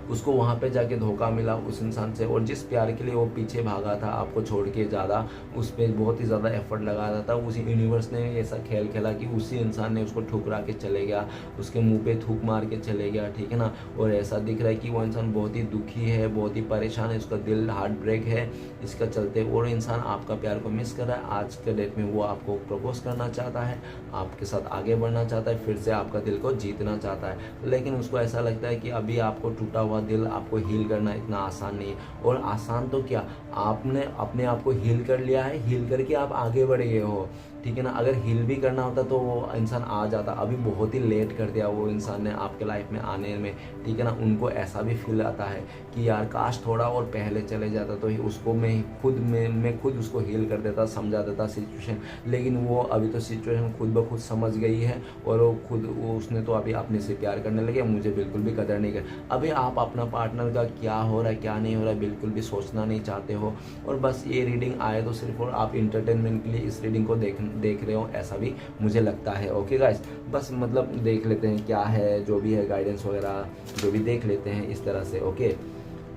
Speaker 1: उसको वहाँ पे जाके धोखा मिला उस इंसान से, और जिस प्यार के लिए वो पीछे भागा था आपको छोड़ के ज़्यादा, उस पर बहुत ही ज़्यादा एफर्ट लगा रहा था, उसी यूनिवर्स ने ऐसा खेल खेला कि उसी इंसान ने उसको ठुकरा के चले गया, उसके मुंह पे थूक मार के चले गया, ठीक है ना। और ऐसा दिख रहा है कि वो इंसान बहुत ही दुखी है, बहुत ही परेशान है, उसका दिल हार्ट ब्रेक है इसका चलते। और इंसान आपका प्यार को मिस कर रहा है। आज के डेट में वो आपको प्रपोज करना चाहता है, आपके साथ आगे बढ़ना चाहता है, फिर से आपका दिल को जीतना चाहता है, लेकिन उसको ऐसा लगता है कि अभी आपको टूटा हुआ दिल आपको हील करना इतना आसान नहीं है। और आसान तो क्या, आपने अपने आप को हील कर लिया है, हील करके आप आगे बढ़ गए हो, ठीक है ना। अगर हील भी करना होता तो वो इंसान आ जाता, अभी बहुत ही लेट कर दिया वो इंसान ने आपके लाइफ में आने में, ठीक है ना। उनको ऐसा भी फील आता है कि यार काश थोड़ा और पहले चले जाता तो उसको मैं खुद उसको हील कर देता, समझा देता सिचुएशन, लेकिन वो अभी तो सिचुएशन खुद ब खुद समझ गई है, और वो उसने तो अभी अपने से प्यार करने लगे, मुझे बिल्कुल भी कदर नहीं कर। अभी आप अपना पार्टनर का क्या हो रहा है क्या नहीं हो रहा है बिल्कुल भी सोचना नहीं चाहते हो, और बस ये रीडिंग आए तो सिर्फ और आप इंटरटेनमेंट के लिए इस रीडिंग को देख रहे हो, ऐसा भी मुझे लगता है। ओके गाइस, बस मतलब देख लेते हैं क्या है, जो भी है गाइडेंस वगैरह जो भी देख लेते हैं इस तरह से। ओके,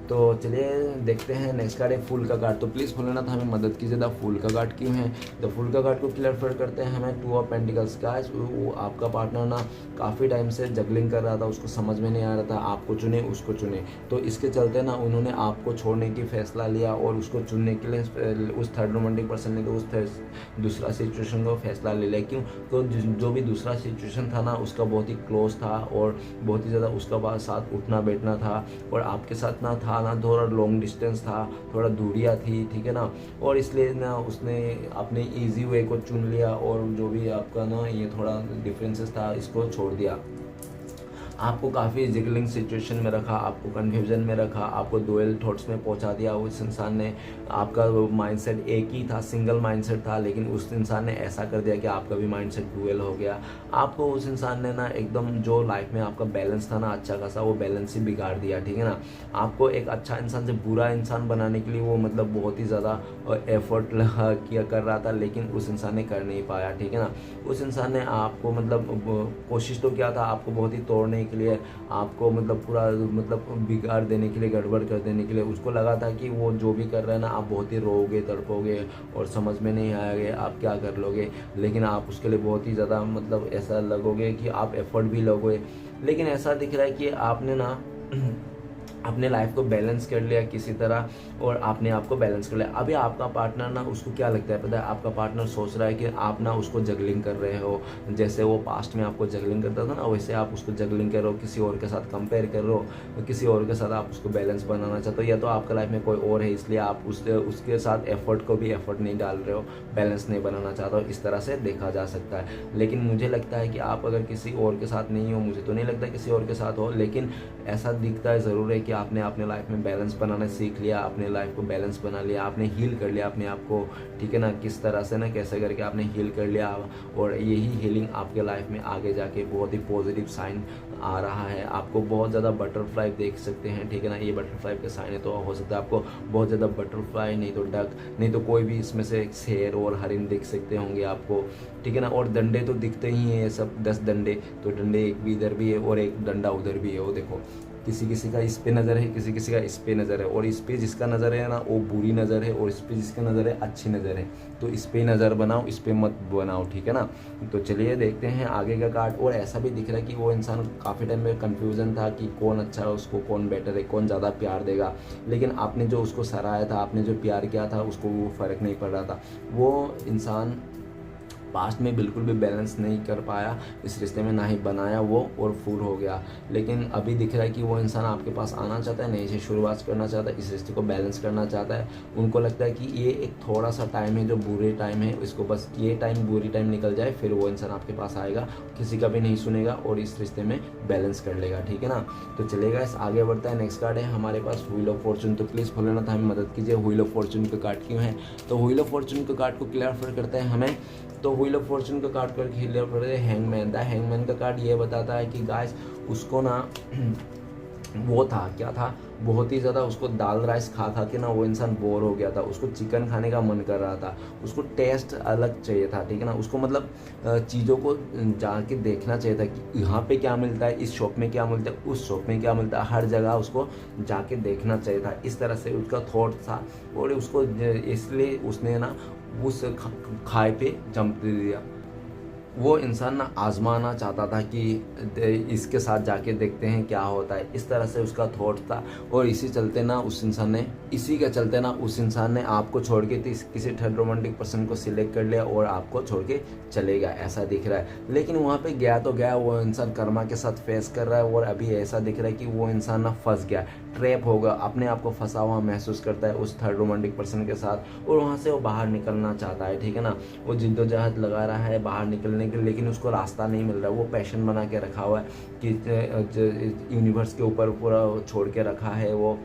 Speaker 1: तो चलिए देखते हैं। नेक्स्ट कार्ड है फूल का कार्ड। तो प्लीज़ फूलना था हमें मदद कीजिए, द फूल का कार्ड क्यों है। द फूल का कार्ड को क्लियर करते हैं हमें टू ऑफ पेंटिकल्स का। वो आपका पार्टनर ना काफ़ी टाइम से जगलिंग कर रहा था, उसको समझ में नहीं आ रहा था आपको चुने उसको चुने, तो इसके चलते ना उन्होंने आपको छोड़ने की फैसला लिया, और उसको चुनने के लिए उस थर्ड रोमांटिक पर्सन ने तो उस दूसरा सिचुएशन को फैसला ले लिया। क्यों, तो जो भी दूसरा सिचुएशन था ना उसका बहुत ही क्लोज था, और बहुत ही ज़्यादा उसका साथ उठना बैठना था, और आपके साथ ना था ना, थोड़ा लॉन्ग डिस्टेंस था, थोड़ा दूरियाँ थी, ठीक है ना। और इसलिए ना उसने अपने इजी वे को चुन लिया, और जो भी आपका ना ये थोड़ा डिफरेंसेस था इसको छोड़ दिया। आपको काफ़ी जिगलिंग सिचुएशन में रखा, आपको कन्फ्यूजन में रखा, आपको डुअल थॉट्स में पहुंचा दिया उस इंसान ने। आपका माइंडसेट एक ही था, सिंगल माइंडसेट था, लेकिन उस इंसान ने ऐसा कर दिया कि आपका भी माइंडसेट डुअल हो गया। आपको उस इंसान ने ना एकदम जो लाइफ में आपका बैलेंस था ना अच्छा खासा, वो बैलेंस ही बिगाड़ दिया, ठीक है ना। आपको एक अच्छा इंसान से बुरा इंसान बनाने के लिए वो मतलब बहुत ही ज़्यादा एफर्ट कर रहा था, लेकिन उस इंसान ने कर नहीं पाया, ठीक है ना। उस इंसान ने आपको मतलब कोशिश तो किया था आपको बहुत ही तोड़ने के लिए, आपको मतलब पूरा मतलब बिगाड़ देने के लिए, गड़बड़ कर देने के लिए। उसको लगा था कि वो जो भी कर रहा है ना आप बहुत ही रोओगे, तड़पोगे, और समझ में नहीं आएगा आप क्या कर लोगे, लेकिन आप उसके लिए बहुत ही ज़्यादा मतलब ऐसा लगोगे कि आप एफर्ट भी लगोगे। लेकिन ऐसा दिख रहा है कि आपने ना अपने लाइफ को बैलेंस कर लिया किसी तरह, और आपने आपको बैलेंस कर लिया। अभी आपका पार्टनर ना उसको क्या लगता है पता है, आपका पार्टनर सोच रहा है कि आप ना उसको जगलिंग कर रहे हो, जैसे वो पास्ट में आपको जगलिंग करता था ना वैसे आप उसको जगलिंग कर रहे हो, किसी और के साथ कंपेयर कर रहे हो, तो किसी और के साथ आप उसको बैलेंस बनाना चाहते हो, या तो आपका लाइफ में कोई और है इसलिए आप उसके साथ एफर्ट को भी एफर्ट नहीं डाल रहे हो, बैलेंस नहीं बनाना चाहते हो, इस तरह से देखा जा सकता है। लेकिन मुझे लगता है कि आप अगर किसी और के साथ नहीं हो, मुझे तो नहीं लगता किसी और के साथ हो, लेकिन ऐसा दिखता है ज़रूर है कि आपने अपने लाइफ में बैलेंस बनाना सीख लिया, अपने लाइफ को बैलेंस बना लिया, आपने हील कर लिया अपने आप को, ठीक है ना। किस तरह से ना कैसे करके आपने हील कर लिया, और यही हीलिंग आपके लाइफ में आगे जाके बहुत ही पॉजिटिव साइन आ रहा है। आपको बहुत ज़्यादा बटरफ्लाई देख सकते हैं, ठीक है ना। ये बटरफ्लाई का साइन है, तो हो सकता है आपको बहुत ज़्यादा बटरफ्लाई, नहीं तो डक, नहीं तो कोई भी इसमें से शेर और हरिन दिख सकते होंगे आपको, ठीक है ना। और डंडे तो दिखते ही हैं, ये सब 10 डंडे, तो डंडे एक भी इधर भी है और एक डंडा उधर भी है, वो देखो। किसी किसी का इस पे नज़र है, किसी किसी का इस पे नज़र है, और इस पे जिसका नज़र है ना वो बुरी नज़र है, और इस पे जिसका नज़र है अच्छी नज़र है। तो इस पे नज़र बनाओ, इस पे मत बनाओ, ठीक है ना। तो चलिए देखते हैं आगे का कार्ड। और ऐसा भी दिख रहा है कि वो इंसान काफ़ी टाइम में कन्फ्यूज़न था कि कौन अच्छा है, उसको कौन बेटर है, कौन ज़्यादा प्यार देगा, लेकिन आपने जो उसको सराहा था, आपने जो प्यार किया था, उसको वो फ़र्क नहीं पड़ रहा था। वो इंसान पास्ट में बिल्कुल भी बैलेंस नहीं कर पाया इस रिश्ते में, ना ही बनाया वो, और फूल हो गया। लेकिन अभी दिख रहा है कि वो इंसान आपके पास आना चाहता है, नई से शुरुआत करना चाहता है, इस रिश्ते को बैलेंस करना चाहता है। उनको लगता है कि ये एक थोड़ा सा टाइम है जो बुरे टाइम है, इसको बस ये टाइम बुरी टाइम निकल जाए, फिर वो इंसान आपके पास आएगा, किसी का भी नहीं सुनेगा, और इस रिश्ते में बैलेंस कर लेगा, ठीक है ना। तो चलेगा, इस आगे बढ़ता है। नेक्स्ट कार्ड है हमारे पास व्हील ऑफ फॉर्चून। तो प्लीज़ फॉलो था, हमें मदद कीजिए। व्हील ऑफ फॉर्चून का कार्ड क्यों है, तो व्हील ऑफ फॉर्चून का कार्ड को क्लियर करते हैं हमें। तो व्हील ऑफ फॉर्चून का कार्ड करके क्लियर कर रहे हैं हैंगमैन। द हैंगमैन का कार्ड ये बताता है कि गाइस उसको ना वो था क्या था, बहुत ही ज़्यादा उसको दाल राइस खा खा के ना वो इंसान बोर हो गया था, उसको चिकन खाने का मन कर रहा था, उसको टेस्ट अलग चाहिए था, ठीक है ना। उसको मतलब चीज़ों को जाके देखना चाहिए था कि यहाँ पे क्या मिलता है, इस शॉप में क्या मिलता है, उस शॉप में क्या मिलता है, हर जगह उसको जाके देखना चाहिए था। इस तरह से उसका थॉट था और उसको इसलिए उसने ना उस खाए पे जंप दे दिया। वो इंसान ना आजमाना चाहता था कि इसके साथ जाके देखते हैं क्या होता है, इस तरह से उसका थॉट था। और इसी के चलते ना उस इंसान ने आपको छोड़ के किसी थर्ड रोमांटिक पर्सन को सिलेक्ट कर लिया और आपको छोड़ के चले गया, ऐसा दिख रहा है। लेकिन वहाँ पे गया तो गया, वो इंसान कर्मा के साथ फेस कर रहा है और अभी ऐसा दिख रहा है कि वो इंसान ना फंस गया, ट्रैप होगा, अपने आप को फंसा हुआ महसूस करता है उस थर्ड रोमांटिक पर्सन के साथ, और वहाँ से वो बाहर निकलना चाहता है, ठीक है ना। वो जिद्दोजहद लगा रहा है बाहर निकलने के, लेकिन उसको रास्ता नहीं मिल रहा। वो पैशन बना के रखा हुआ है कि यूनिवर्स के ऊपर पूरा छोड़ के रखा है वो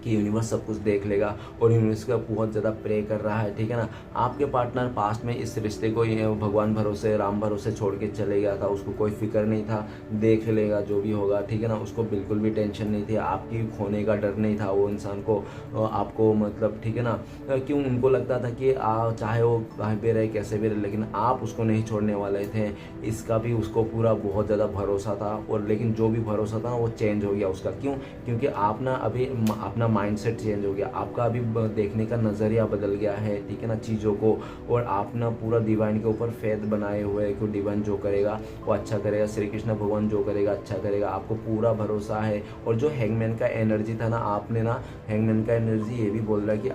Speaker 1: कि यूनिवर्स सब कुछ देख लेगा, और यूनिवर्स का बहुत ज़्यादा प्रे कर रहा है, ठीक है ना। आपके पार्टनर पास्ट में इस रिश्ते को भगवान भरोसे, राम भरोसे छोड़ के चले गया था, उसको कोई फिक्र नहीं था, देख लेगा जो भी होगा, ठीक है ना। उसको बिल्कुल भी टेंशन नहीं थी, आपकी खोने का डर नहीं था वो इंसान को, आपको मतलब, ठीक है ना। क्यों, उनको लगता था कि चाहे वो कहीं पे रहे कैसे भी रहे, लेकिन आप उसको नहीं छोड़ने वाले थे, इसका भी उसको पूरा बहुत ज़्यादा भरोसा था। और लेकिन जो भी भरोसा था वो चेंज हो गया उसका। क्यों? क्योंकि आप ना अभी अपना माइंडसेट चेंज हो गया, आपका अभी देखने का नज़रिया बदल गया है, ठीक है ना, चीज़ों को। और आप ना पूरा डिवाइन के ऊपर फेथ बनाए हुए हैं कि डिवाइन जो करेगा वो अच्छा करेगा, श्री कृष्ण भगवान जो करेगा अच्छा करेगा, आपको पूरा भरोसा है। और जो हैंगमैन का एनर्जी था ना, आपने ना हैंगमैन का एनर्जी ये भी बोल रहा है कि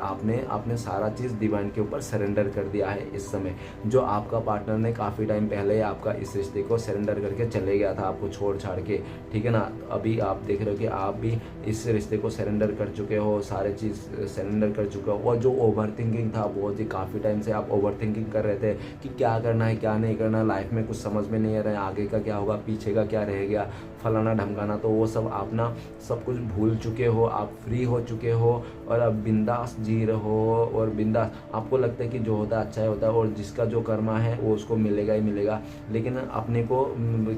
Speaker 1: आपने सारा चीज़ डिवाइन के ऊपर सरेंडर कर दिया है इस समय। जो आपका पार्टनर ने काफ़ी टाइम पहले आपका इस रिश्ते को सरेंडर करके चले गया था, आपको छोड़ छाड़ के, ठीक है ना। अभी आप देख रहे हो कि आप भी इस रिश्ते को सरेंडर कर चुके हो, सारे चीज़ सरेंडर कर चुके हो। और जो ओवर थिंकिंग था, बहुत ही काफ़ी टाइम से आप ओवर थिंकिंग कर रहे थे कि क्या करना है क्या नहीं करना, लाइफ में कुछ समझ में नहीं आ रहा है, आगे का क्या होगा, पीछे का क्या रह गया, फलाना ढमकाना, तो वो सब आप ना सब कुछ भूल चुके हो, आप फ्री हो चुके हो और अब बिंदास जी रहे हो। और बिंदास आपको लगता है कि जो होता है अच्छा ही होता है, और जिसका जो कर्मा है वो उसको मिलेगा ही मिलेगा। लेकिन अपने को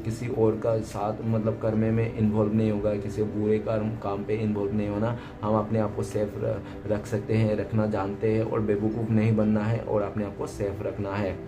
Speaker 1: किसी और का साथ मतलब कर्मे में इन्वॉल्व नहीं होगा, किसी बुरे काम पे इन्वॉल्व नहीं होना। हम अपने आप को सेफ रख सकते हैं, रखना जानते हैं, और बेवकूफ़ नहीं बनना है और अपने आप को सेफ रखना है।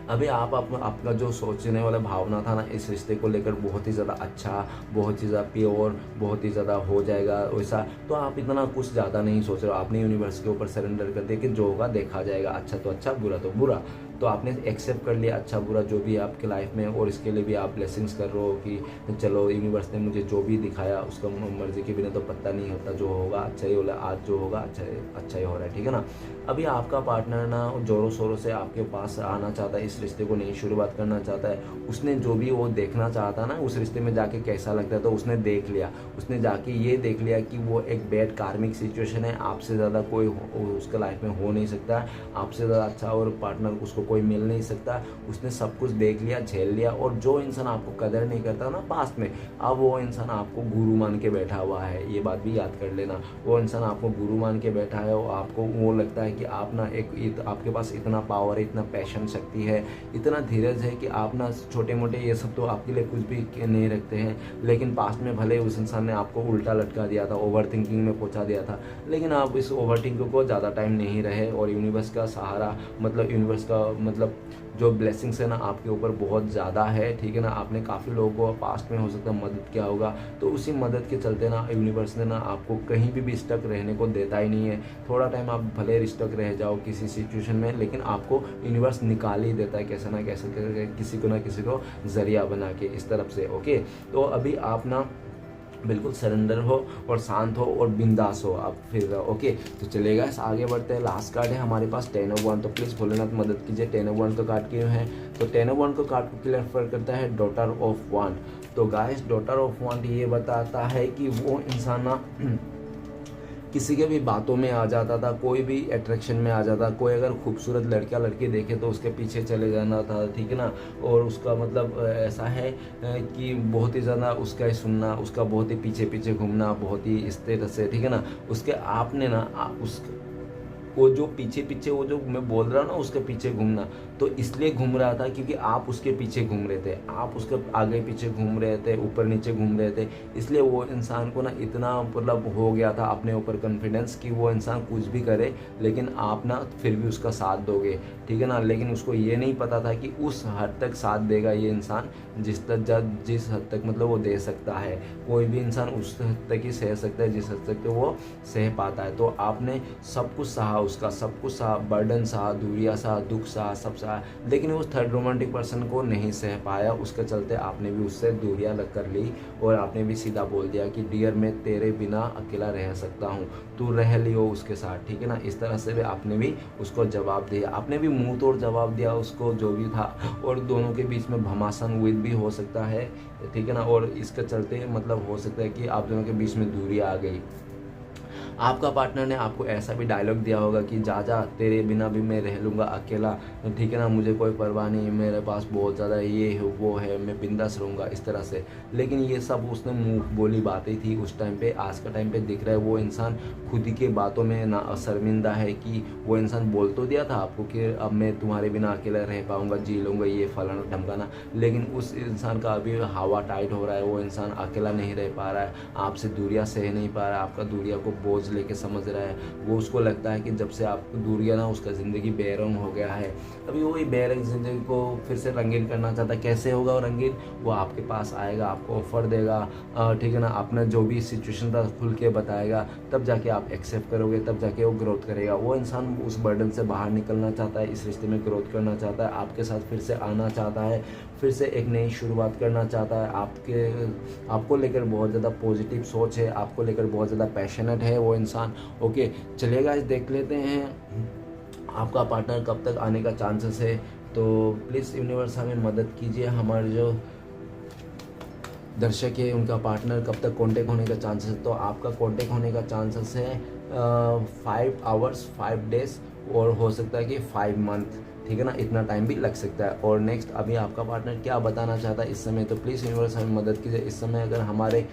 Speaker 1: अभी आपका जो सोचने वाला भावना था ना इस रिश्ते को लेकर बहुत ही ज़्यादा अच्छा, बहुत ही ज़्यादा प्योर, बहुत ही ज़्यादा हो जाएगा वैसा, तो आप इतना कुछ ज़्यादा नहीं सोच रहे हो। आपने यूनिवर्स के ऊपर सरेंडर कर दिया कि जो होगा देखा जाएगा, अच्छा तो अच्छा, बुरा तो बुरा। तो आपने एक्सेप्ट कर लिया अच्छा बुरा जो भी है आपके लाइफ में, और इसके लिए भी आप ब्लेसिंग्स कर रहे हो कि चलो यूनिवर्स ने मुझे जो भी दिखाया उसका मर्जी के बिना तो पता नहीं होता, जो होगा अच्छा ही होगा, आज जो होगा अच्छा ही हो रहा है, ठीक है ना। अभी आपका पार्टनर ना जोरों शोरों से आपके पास आना चाहता है, इस रिश्ते को नई शुरुआत करना चाहता है। उसने जो भी वो देखना चाहता ना उस रिश्ते में जाके कैसा लगता है, तो उसने देख लिया। उसने जाके ये देख लिया कि वो एक बैड कार्मिक सिचुएशन है, आपसे ज़्यादा कोई उसके लाइफ में हो नहीं सकता, आपसे ज़्यादा अच्छा और पार्टनर उसको कोई मिल नहीं सकता। उसने सब कुछ देख लिया, झेल लिया। और जो इंसान आपको कदर नहीं करता ना पास्ट में, अब वो इंसान आपको गुरु मान के बैठा हुआ है, ये बात भी याद कर लेना। वो इंसान आपको गुरु मान के बैठा है, और आपको वो लगता है कि आप ना आपके पास इतना पावर है, इतना पैशन शक्ति है, इतना धीरज है कि आप ना छोटे मोटे ये सब तो आपके लिए कुछ भी नहीं रखते हैं। लेकिन पास्ट में भले उस इंसान ने आपको उल्टा लटका दिया था, ओवर थिंकिंग में पहुंचा दिया था, लेकिन आप इस ओवर थिंकिंग को ज़्यादा टाइम नहीं रहे, और यूनिवर्स का सहारा मतलब यूनिवर्स का मतलब जो ब्लेसिंग्स है ना आपके ऊपर बहुत ज़्यादा है, ठीक है ना। आपने काफ़ी लोगों को पास्ट में हो सकता है मदद किया होगा, तो उसी मदद के चलते ना यूनिवर्स ने ना आपको कहीं भी स्टक रहने को देता ही नहीं है। थोड़ा टाइम आप भले स्टक रह जाओ किसी सिचुएशन में, लेकिन आपको यूनिवर्स निकाल ही देता है कैसे ना कैसे करके, किसी को जरिया बना के इस तरफ से। ओके, तो अभी आप ना बिल्कुल सरेंडर हो और शांत हो और बिंदास हो, आप फिर ओके। तो चलेगा, आगे बढ़ते हैं। लास्ट कार्ड है हमारे पास 10 ऑफ वन, तो प्लीज़ भोलेनाथ मदद कीजिए। 10 ऑफ वन का कार्ड क्यों है, तो 10 ऑफ वन का कार्ड को क्लियर करता है डॉटर ऑफ वन। तो गाइस डॉटर ऑफ वन ये बताता है कि वो इंसान ना किसी के भी बातों में आ जाता था, कोई भी अट्रैक्शन में आ जाता, कोई अगर खूबसूरत लड़का लड़की देखे तो उसके पीछे चले जाना था, ठीक है ना। और उसका मतलब ऐसा है कि बहुत ही ज़्यादा उसका ही सुनना, उसका बहुत ही पीछे पीछे घूमना, बहुत ही इस तरह से, ठीक है ना। उसके आपने ना वो जो पीछे पीछे, वो जो मैं बोल रहा हूँ ना उसके पीछे घूमना, तो इसलिए घूम रहा था क्योंकि आप उसके पीछे घूम रहे थे, आप उसके आगे पीछे घूम रहे थे, ऊपर नीचे घूम रहे थे। इसलिए वो इंसान को ना इतना मतलब हो गया था अपने ऊपर कॉन्फिडेंस कि वो इंसान कुछ भी करे लेकिन आप ना फिर भी उसका साथ दोगे, ठीक है ना। लेकिन उसको ये नहीं पता था कि उस हद तक साथ देगा ये इंसान जिस हद तक मतलब वो दे सकता है। कोई भी इंसान उस हद तक ही सह सकता है जिस हद तक वो सह पाता है। तो आपने सब कुछ सहा, उसका सब कुछ सहा, बर्डन सहा, दूरियां सहा, दुख सहा, सब सहा, लेकिन उस थर्ड रोमांटिक पर्सन को नहीं सह पाया। उसके चलते आपने भी उससे दूरियां लग कर ली और आपने भी सीधा बोल दिया कि डियर मैं तेरे बिना अकेला रह सकता हूँ, तू रह लियो उसके साथ, ठीक है ना। इस तरह से भी आपने भी उसको जवाब दिया, आपने भी मुंह तोड़ जवाब दिया उसको जो भी था, और दोनों के बीच में घमासान हुई भी हो सकता है, ठीक है ना। और इसके चलते मतलब हो सकता है कि आप दोनों के बीच में दूरी आ गई। आपका पार्टनर ने आपको ऐसा भी डायलॉग दिया होगा कि जा जा तेरे बिना भी मैं रह लूँगा अकेला, ठीक है ना, मुझे कोई परवाह नहीं, मेरे पास बहुत ज़्यादा ये है वो है, मैं बिंदास रहूँगा, इस तरह से। लेकिन ये सब उसने मुँह बोली बातें थी उस टाइम पे। आज का टाइम पे दिख रहा है वो इंसान खुद ही के बातों में ना शर्मिंदा है कि वो इंसान बोल तो दिया था आपको कि अब मैं तुम्हारे बिना अकेला रह पाऊँगा, जी लूँगा, ये फलाना ढमकाना, लेकिन उस इंसान का अभी हवा टाइट हो रहा है, वो इंसान अकेला नहीं रह पा रहा है, आपसे दूरियां सह नहीं पा रहा है, आपका दूरियां को बोझ लेके समझ रहा है। वो उसको लगता है कि जब से आप दूरियां ना, उसका ज़िंदगी बेरंग हो गया है। अभी वो ये बेरंग ज़िंदगी को फिर से रंगीन करना चाहता है। कैसे होगा वो रंगीन? वो आपके पास आएगा, आपको ऑफर देगा, ठीक है ना, अपना जो भी सिचुएशन था खुल के बताएगा, तब जाके आप एक्सेप्ट करोगे, तब जाके वो ग्रोथ करेगा। वो इंसान उस बर्डन से बाहर निकलना चाहता है, इस रिश्ते में ग्रोथ करना चाहता है, आपके साथ फिर से आना चाहता है, फिर से एक नई शुरुआत करना चाहता है। आपको लेकर बहुत ज़्यादा पॉजिटिव सोच है, आपको लेकर बहुत ज़्यादा पैशनेट है वो इंसान। ओके, चलिए गाइस देख लेते हैं आपका पार्टनर कब तक आने का चांसेस है। तो प्लीज़ यूनिवर्स हमें मदद कीजिए, हमारे जो दर्शक है उनका पार्टनर कब तक कांटेक्ट होने का चांसेस है। तो आपका कांटेक्ट होने का चांसेस है 5 आवर्स 5 डेज, और हो सकता है कि 5 मंथ, ठीक है ना, इतना टाइम भी लग सकता है। और नेक्स्ट अभी आपका पार्टनर क्या बताना चाहता है इस समय, तो प्लीज़ यूनिवर्स हमें मदद कीजिए। इस समय अगर हमारे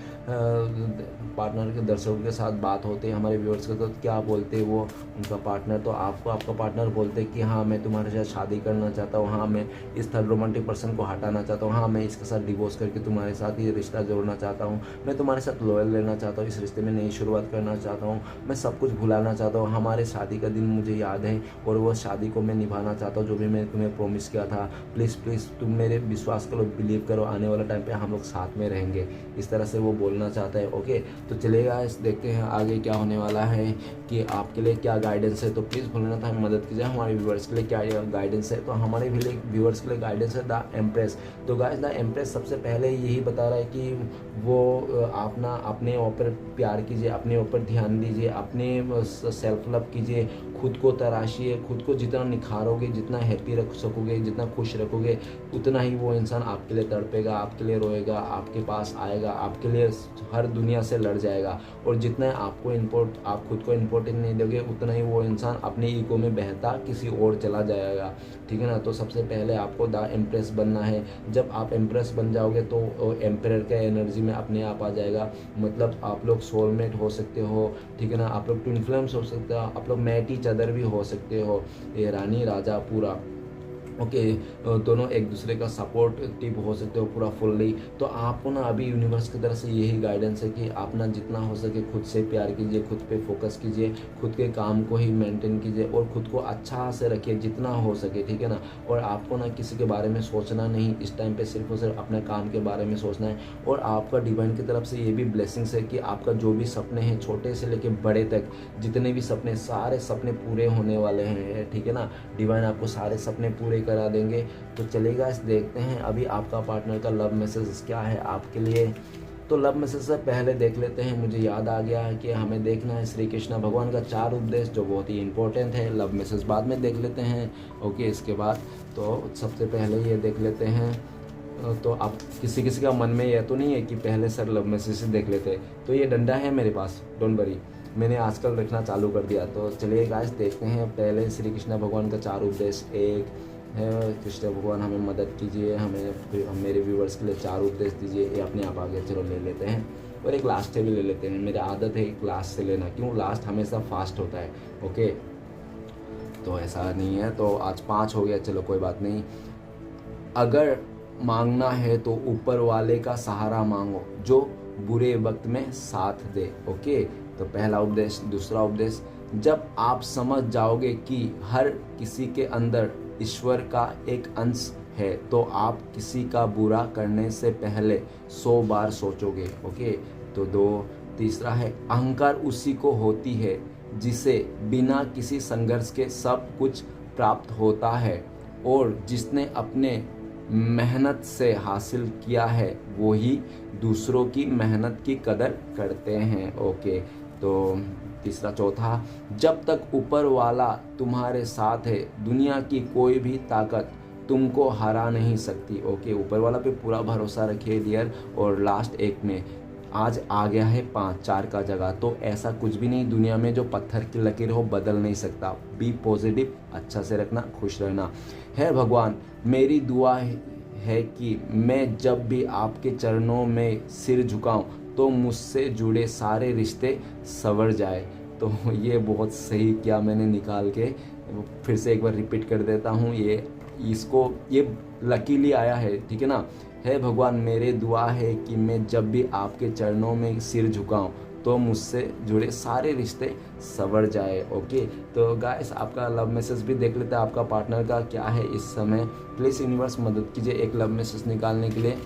Speaker 1: पार्टनर के दर्शकों के साथ बात होती है, हमारे व्यूअर्स के, तो क्या बोलते वो उनका पार्टनर, तो आपको आपका पार्टनर बोलते कि हाँ मैं तुम्हारे साथ शादी करना चाहता हूँ, हाँ मैं इस थर्ड रोमांटिक पर्सन को हटाना चाहता हूँ, हाँ मैं इसके साथ डिवोर्स करके तुम्हारे साथ ये रिश्ता जोड़ना चाहता हूँ, मैं तुम्हारे साथ लॉयल रहना चाहता हूँ, इस रिश्ते में नई शुरुआत करना चाहता हूँ, मैं सब कुछ भुलाना चाहता हूँ, हमारे शादी का दिन मुझे याद है और वो शादी को मैं निभाना चाहता हूँ जो भी मैं तुम्हें प्रॉमिस किया था। प्लीज़ प्लीज़ तुम मेरे विश्वास करो, बिलीव करो, आने वाला टाइम पे हम लोग साथ में रहेंगे, इस तरह से वो बोलना चाहता है। ओके, तो चलेगा, इस देखते हैं आगे क्या होने वाला है कि आपके लिए क्या गाइडेंस है। तो प्लीज़ भूलना था हमें मदद कीजिए, हमारे व्यूअर्स के लिए क्या गाइडेंस है। तो हमारे भी व्यूअर्स के लिए गाइडेंस है द एम्प्रेस। तो गाइस द एम्प्रेस सबसे पहले यही बता रहा है कि वो आप ना अपने ऊपर प्यार कीजिए, अपने ऊपर ध्यान दीजिए, अपने सेल्फ लव कीजिए, खुद को तराशिए, खुद को जितना निखारोगे, जितना हैप्पी रख सकोगे, जितना खुश रखोगे, उतना ही वो इंसान आपके लिए तड़पेगा, आपके लिए रोएगा, आपके पास आएगा, आपके लिए हर दुनिया से लड़ जाएगा। और जितना आप खुद को इम्पोर्टेंट नहीं दोगे, उतना ही वो इंसान अपने ईगो में बहता किसी और चला जाएगा, ठीक है ना। तो सबसे पहले आपको द एम्प्रेस बनना है। जब आप एम्प्रेस बन जाओगे तो एम्परर का एनर्जी में अपने आप आ जाएगा, मतलब आप लोग सोलमेट हो सकते हो, ठीक है ना, आप लोग ट्विन फ्लेम्स हो सकते हो, आप लोग मैट ईच अदर भी हो सकते हो, ये रानी राजा पूरा। ओके, दोनों एक दूसरे का सपोर्टिव हो सकते हो पूरा फुल्ली। तो आपको ना अभी यूनिवर्स की तरफ से यही गाइडेंस है कि आप ना जितना हो सके खुद से प्यार कीजिए, खुद पे फोकस कीजिए, खुद के काम को ही मेंटेन कीजिए और खुद को अच्छा से रखिए जितना हो सके, ठीक है ना। और आपको ना किसी के बारे में सोचना नहीं, इस टाइम पे सिर्फ और सिर्फ अपने काम के बारे में सोचना है। और आपका डिवाइन की तरफ से ये भी ब्लेसिंग्स है कि आपका जो भी सपने हैं, छोटे से लेके बड़े तक, जितने भी सपने, सारे सपने पूरे होने वाले हैं, ठीक है ना। डिवाइन आपको सारे सपने पूरे करा देंगे। तो चलेगा, इस देखते हैं अभी आपका पार्टनर का लव मैसेज क्या है आपके लिए। तो लव मैसेज से पहले देख लेते हैं, मुझे याद आ गया है कि हमें देखना है श्री कृष्ण भगवान का 4 उपदेश जो बहुत ही इंपॉर्टेंट है। लव मैसेज बाद में देख लेते हैं, ओके। इसके बाद तो सबसे पहले ये देख लेते हैं। तो आप किसी किसी का मन में यह तो नहीं है कि पहले सर लव मैसेज से देख लेते, तो ये डंडा है मेरे पास, डोंट वरी, मैंने आजकल रखना चालू कर दिया। तो चलिए गाइस देखते हैं पहले श्री कृष्ण भगवान का 4 उपदेश। एक है, कृष्ण भगवान हमें मदद कीजिए, हमें मेरे व्यूवर्स के लिए 4 उपदेश दीजिए। ये अपने आप आ गया, चलो ले लेते हैं। और एक लास्ट से भी ले लेते हैं, मेरी आदत है एक लास्ट से लेना, क्यों लास्ट हमेशा फास्ट होता है। ओके, तो ऐसा नहीं है। तो आज 5 हो गया, चलो कोई बात नहीं। अगर मांगना है तो ऊपर वाले का सहारा मांगो जो बुरे वक्त में साथ दे। ओके, तो पहला उपदेश। दूसरा उपदेश, जब आप समझ जाओगे कि हर किसी के अंदर ईश्वर का एक अंश है तो आप किसी का बुरा करने से पहले 100 बार सोचोगे। ओके, तो 2। तीसरा है, अहंकार उसी को होती है जिसे बिना किसी संघर्ष के सब कुछ प्राप्त होता है, और जिसने अपने मेहनत से हासिल किया है वही दूसरों की मेहनत की कदर करते हैं। ओके, तो तीसरा। चौथा, जब तक ऊपर वाला तुम्हारे साथ है दुनिया की कोई भी ताकत तुमको हरा नहीं सकती। ओके, ऊपर वाला पे पूरा भरोसा रखिए डियर। और लास्ट एक में आज आ गया है 5, 4 का जगह, तो ऐसा कुछ भी नहीं दुनिया में जो पत्थर की लकीर हो बदल नहीं सकता। बी पॉजिटिव, अच्छा से रखना, खुश रहना। है भगवान, मेरी दुआ है कि मैं जब भी आपके चरणों में सिर झुकाऊं तो मुझसे जुड़े सारे रिश्ते संवर जाए। तो ये बहुत सही किया मैंने निकाल के, फिर से एक बार रिपीट कर देता हूँ। ये लकीली आया है, ठीक है ना। है भगवान, मेरे दुआ है कि मैं जब भी आपके चरणों में सिर झुकाऊं तो मुझसे जुड़े सारे रिश्ते संवर जाए। ओके, तो गाइस आपका लव मैसेज भी देख लेते हैं, आपका पार्टनर का क्या है इस समय। प्लीज़ यूनिवर्स मदद कीजिए एक लव मैसेज निकालने के लिए।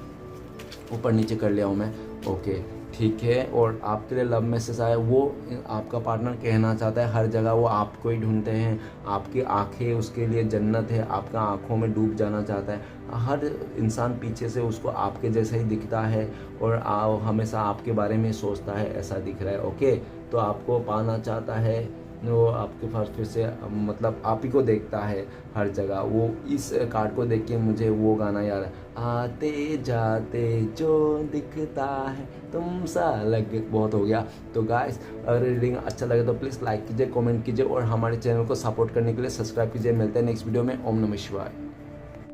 Speaker 1: ऊपर नीचे कर लिया हूँ मैं। ओके, ठीक है। और आपके लिए लव मैसेज आया, वो आपका पार्टनर कहना चाहता है हर जगह वो आपको ही ढूंढते हैं, आपकी आंखें उसके लिए जन्नत है, आपका आंखों में डूब जाना चाहता है। हर इंसान पीछे से उसको आपके जैसा ही दिखता है और हमेशा आपके बारे में सोचता है, ऐसा दिख रहा है। ओके, तो आपको पाना चाहता है, वो आपके पास फिर से मतलब आप ही को देखता है हर जगह। वो इस कार्ड को देख के मुझे वो गाना याद है, आते जाते जो दिखता है तुम सा लगे। बहुत हो गया। तो गाइस, अगर रीडिंग अच्छा लगे तो प्लीज़ लाइक कीजिए, कमेंट कीजिए और हमारे चैनल को सपोर्ट करने के लिए सब्सक्राइब कीजिए। मिलते हैं नेक्स्ट वीडियो में। ओम नमः शिवाय।